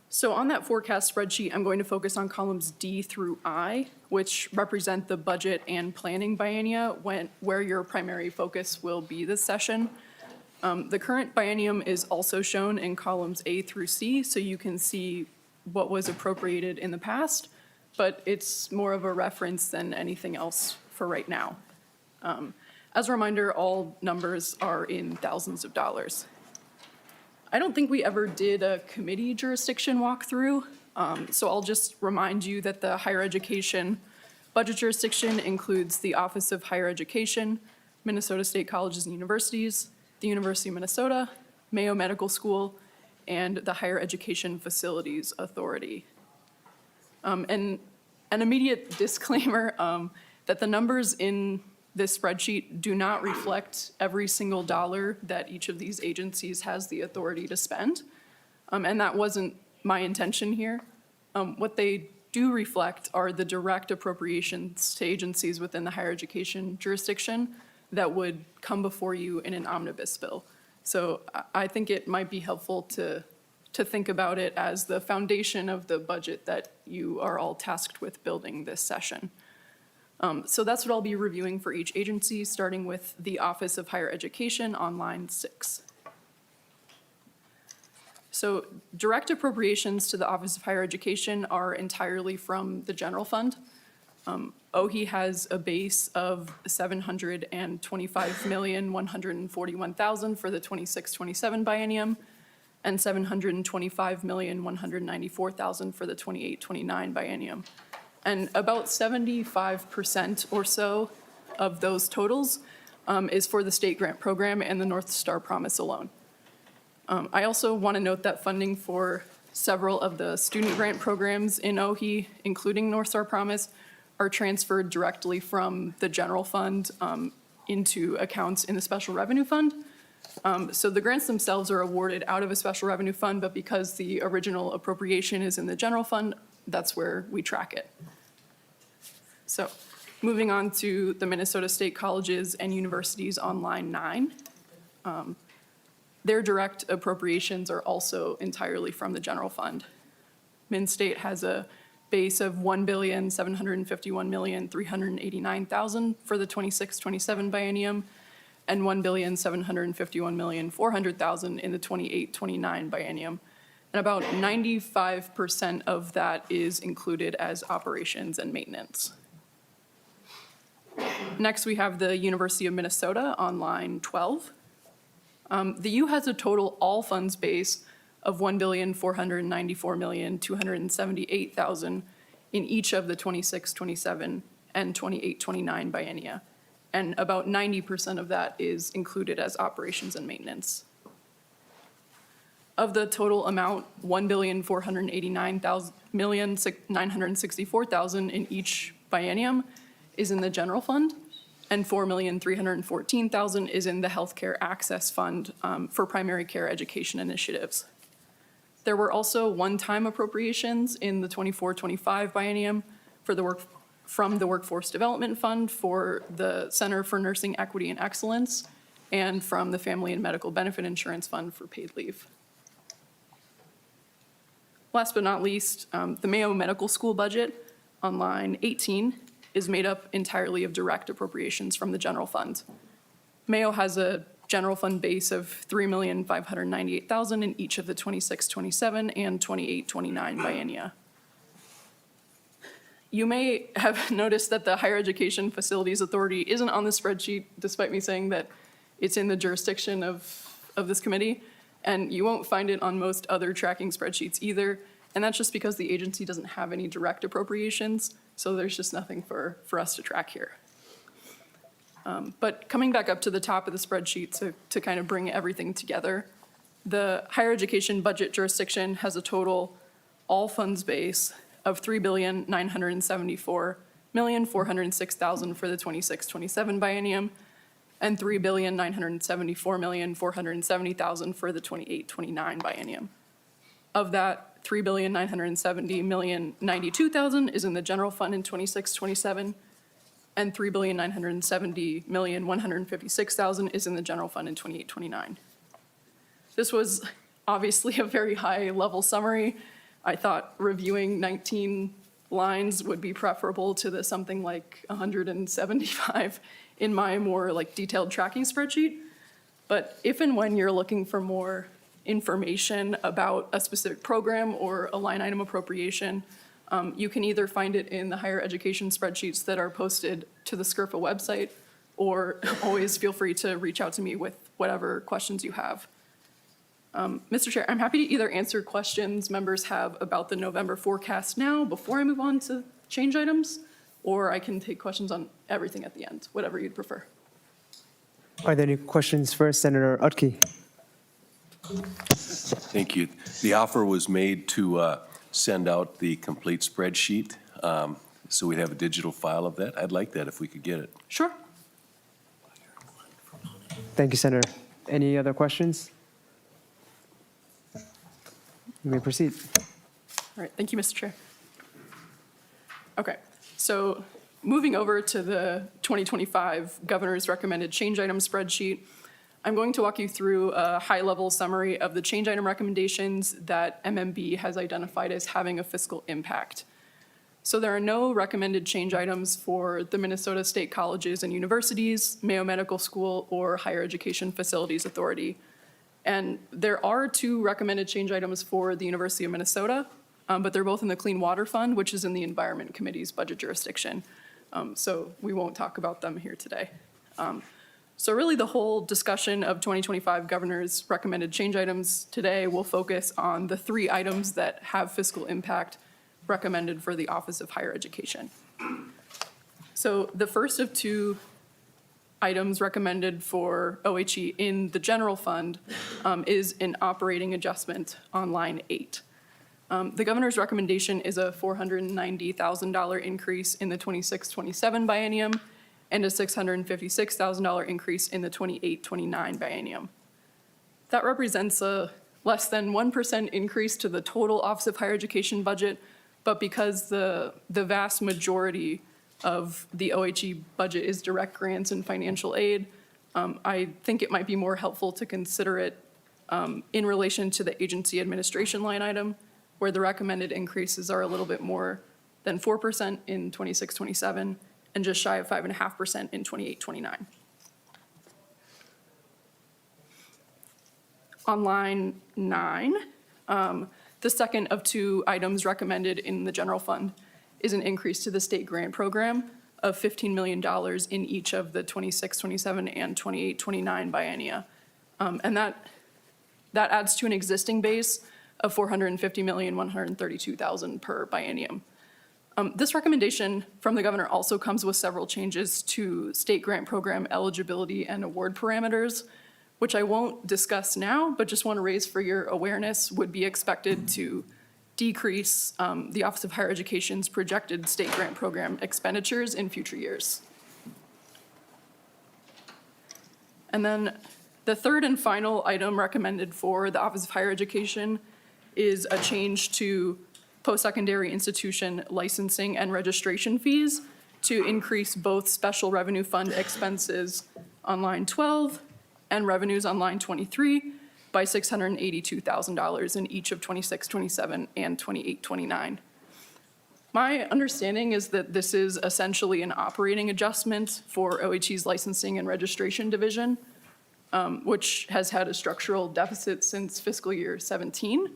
So on that forecast spreadsheet, I'm going to focus on columns D through I, which represent the budget and planning biennia where your primary focus will be this session. The current biennium is also shown in columns A through C, so you can see what was appropriated in the past, but it's more of a reference than anything else for right now. As a reminder, all numbers are in thousands of dollars. I don't think we ever did a committee jurisdiction walkthrough, so I'll just remind you that the higher education budget jurisdiction includes the Office of Higher Education, Minnesota State Colleges and Universities, the University of Minnesota, Mayo Medical School, and the Higher Education Facilities Authority. And an immediate disclaimer that the numbers in this spreadsheet do not reflect every single dollar that each of these agencies has the authority to spend. And that wasn't my intention here. What they do reflect are the direct appropriations to agencies within the higher education jurisdiction that would come before you in an omnibus bill. So I think it might be helpful to think about it as the foundation of the budget that you are all tasked with building this session. So that's what I'll be reviewing for each agency, starting with the Office of Higher Education on line 6. So direct appropriations to the Office of Higher Education are entirely from the general fund. OHE has a base of $725,141,000 for the 26-27 biennium and $725,194,000 for the 28-29 biennium. And about 75% or so of those totals is for the state grant program and the North Star Promise alone. I also want to note that funding for several of the student grant programs in OHE, including North Star Promise, are transferred directly from the general fund into accounts in the special revenue fund. So the grants themselves are awarded out of a special revenue fund, but because the original appropriation is in the general fund, that's where we track it. So moving on to the Minnesota State Colleges and Universities on line 9. Their direct appropriations are also entirely from the general fund. MnState has a base of $1,751,389,000 for the 26-27 biennium and $1,751,400,000 in the 28-29 biennium. And about 95% of that is included as operations and maintenance. Next, we have the University of Minnesota on line 12. The U has a total all funds base of $1,494,278,000 in each of the 26-27 and 28-29 biennia. And about 90% of that is included as operations and maintenance. Of the total amount, $1,489,964,000 in each biennium is in the general fund, and $4,314,000 is in the Healthcare Access Fund for primary care education initiatives. There were also one-time appropriations in the 24-25 biennium from the Workforce Development Fund for the Center for Nursing Equity and Excellence and from the Family and Medical Benefit Insurance Fund for paid leave. Last but not least, the Mayo Medical School budget on line 18 is made up entirely of direct appropriations from the general fund. Mayo has a general fund base of $3,598,000 in each of the 26-27 and 28-29 biennia. You may have noticed that the Higher Education Facilities Authority isn't on the spreadsheet, despite me saying that it's in the jurisdiction of this committee, and you won't find it on most other tracking spreadsheets either, and that's just because the agency doesn't have any direct appropriations, so there's just nothing for us to track here. But coming back up to the top of the spreadsheet to kind of bring everything together, the higher education budget jurisdiction has a total all funds base of $3,974,406,000 for the 26-27 biennium and $3,974,470,000 for the 28-29 biennium. Of that, $3,970,092,000 is in the general fund in 26-27, and $3,970,156,000 is in the general fund in 28-29. This was obviously a very high-level summary. I thought reviewing 19 lines would be preferable to the something like 175 in my more like detailed tracking spreadsheet. But if and when you're looking for more information about a specific program or a line item appropriation, you can either find it in the higher education spreadsheets that are posted to the SCRFA website, or always feel free to reach out to me with whatever questions you have. Mr. Chair, I'm happy to either answer questions members have about the November forecast now before I move on to change items, or I can take questions on everything at the end, whatever you'd prefer.
Are there any questions for Senator Utke?
Thank you. The offer was made to send out the complete spreadsheet, so we'd have a digital file of that. I'd like that if we could get it.
Sure.
Thank you, Senator. Any other questions? You may proceed.
All right, thank you, Mr. Chair. Okay, so moving over to the 2025 Governor's Recommended Change Item spreadsheet, I'm going to walk you through a high-level summary of the change item recommendations that MMB has identified as having a fiscal impact. So there are no recommended change items for the Minnesota State Colleges and Universities, Mayo Medical School, or Higher Education Facilities Authority. And there are 2 recommended change items for the University of Minnesota, but they're both in the Clean Water Fund, which is in the Environment Committee's budget jurisdiction. So we won't talk about them here today. So really the whole discussion of 2025 Governor's recommended change items today will focus on the 3 items that have fiscal impact recommended for the Office of Higher Education. So the first of 2 items recommended for OHE in the general fund is an operating adjustment on line 8. The governor's recommendation is a $490,000 increase in the 26-27 biennium and a $656,000 increase in the 28-29 biennium. That represents a less than 1% increase to the total Office of Higher Education budget, but because the vast majority of the OHE budget is direct grants and financial aid, I think it might be more helpful to consider it in relation to the agency administration line item, where the recommended increases are a little bit more than 4% in 26-27 and just shy of 5.5% in 28-29. On line 9, the second of 2 items recommended in the general fund is an increase to the state grant program of $15 million in each of the 26-27 and 28-29 biennia. And that adds to an existing base of $450,132,000 per biennium. This recommendation from the governor also comes with several changes to state grant program eligibility and award parameters, which I won't discuss now, but just want to raise for your awareness would be expected to decrease the Office of Higher Education's projected state grant program expenditures in future years. And then the third and final item recommended for the Office of Higher Education is a change to post-secondary institution licensing and registration fees to increase both special revenue fund expenses on line 12 and revenues on line 23 by $682,000 in each of 26-27 and 28-29. My understanding is that this is essentially an operating adjustment for OHE's licensing and registration division, which has had a structural deficit since fiscal year 17.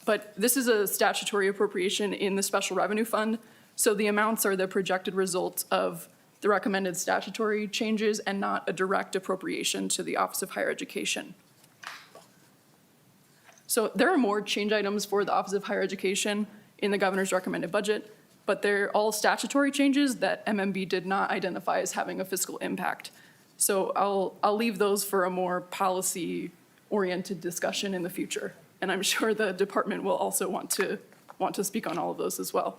But this is a statutory appropriation in the special revenue fund, so the amounts are the projected results of the recommended statutory changes and not a direct appropriation to the Office of Higher Education. So there are more change items for the Office of Higher Education in the governor's recommended budget, but they're all statutory changes that MMB did not identify as having a fiscal impact. So I'll leave those for a more policy-oriented discussion in the future. And I'm sure the department will also want to speak on all of those as well.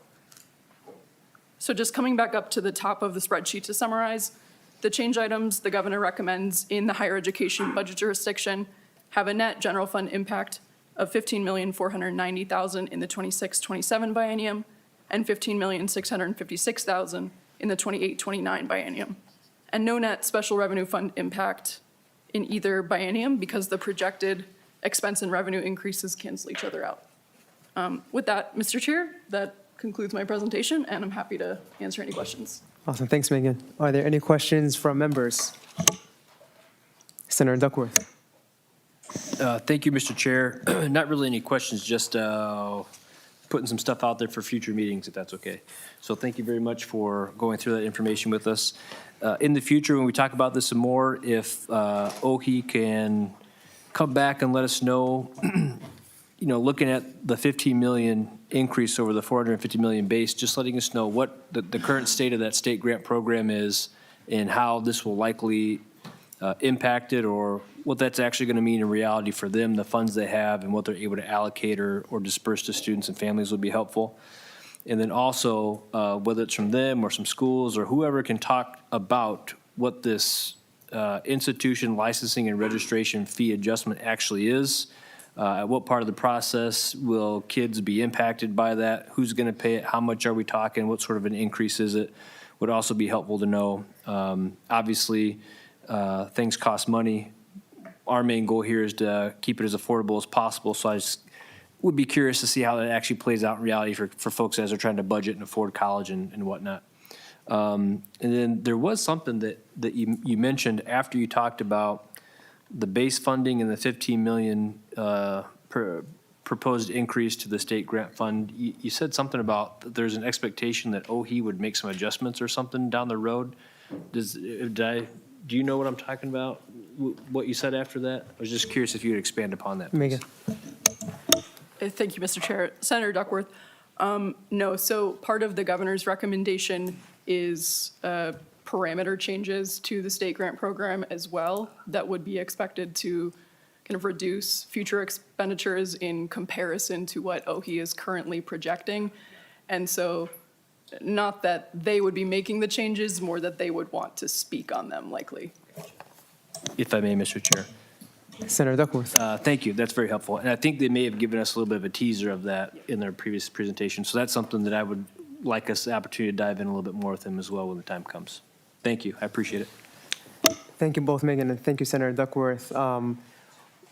So just coming back up to the top of the spreadsheet to summarize, the change items the governor recommends in the higher education budget jurisdiction have a net general fund impact of $15,490,000 in the 26-27 biennium and $15,656,000 in the 28-29 biennium, and no net special revenue fund impact in either biennium because the projected expense and revenue increases cancel each other out. With that, Mr. Chair, that concludes my presentation, and I'm happy to answer any questions.
Awesome. Thanks, Megan. Are there any questions from members? Senator Duckworth.
Thank you, Mr. Chair. Not really any questions, just putting some stuff out there for future meetings, if that's okay. So thank you very much for going through that information with us. In the future, when we talk about this some more, if OHE can come back and let us know, looking at the 15 million increase over the 450 million base, just letting us know what the current state of that state grant program is and how this will likely impact it, or what that's actually going to mean in reality for them, the funds they have, and what they're able to allocate or disperse to students and families would be helpful. And then also, whether it's from them or some schools or whoever can talk about what this institution licensing and registration fee adjustment actually is. At what part of the process will kids be impacted by that? Who's going to pay it? How much are we talking? What sort of an increase is it? Would also be helpful to know. Obviously, things cost money. Our main goal here is to keep it as affordable as possible. So I just would be curious to see how that actually plays out in reality for folks as they're trying to budget and afford college and whatnot. And then there was something that you mentioned after you talked about the base funding and the 15 million proposed increase to the state grant fund. You said something about there's an expectation that OHE would make some adjustments or something down the road. Do you know what I'm talking about? What you said after that? I was just curious if you would expand upon that, please.
Megan.
Thank you, Mr. Chair. Senator Duckworth, no, so part of the governor's recommendation is parameter changes to the state grant program as well that would be expected to kind of reduce future expenditures in comparison to what OHE is currently projecting. And so not that they would be making the changes, more that they would want to speak on them likely.
If I may, Mr. Chair.
Senator Duckworth.
Thank you. That's very helpful. And I think they may have given us a little bit of a teaser of that in their previous presentation. So that's something that I would like us the opportunity to dive in a little bit more with them as well when the time comes. Thank you. I appreciate it.
Thank you both, Megan, and thank you, Senator Duckworth. In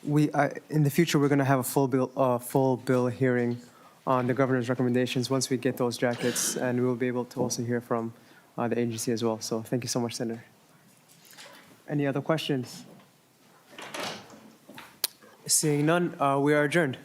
the future, we're going to have a full bill hearing on the governor's recommendations once we get those jackets, and we will be able to also hear from the agency as well. So thank you so much, Senator. Any other questions? Seeing none, we are adjourned.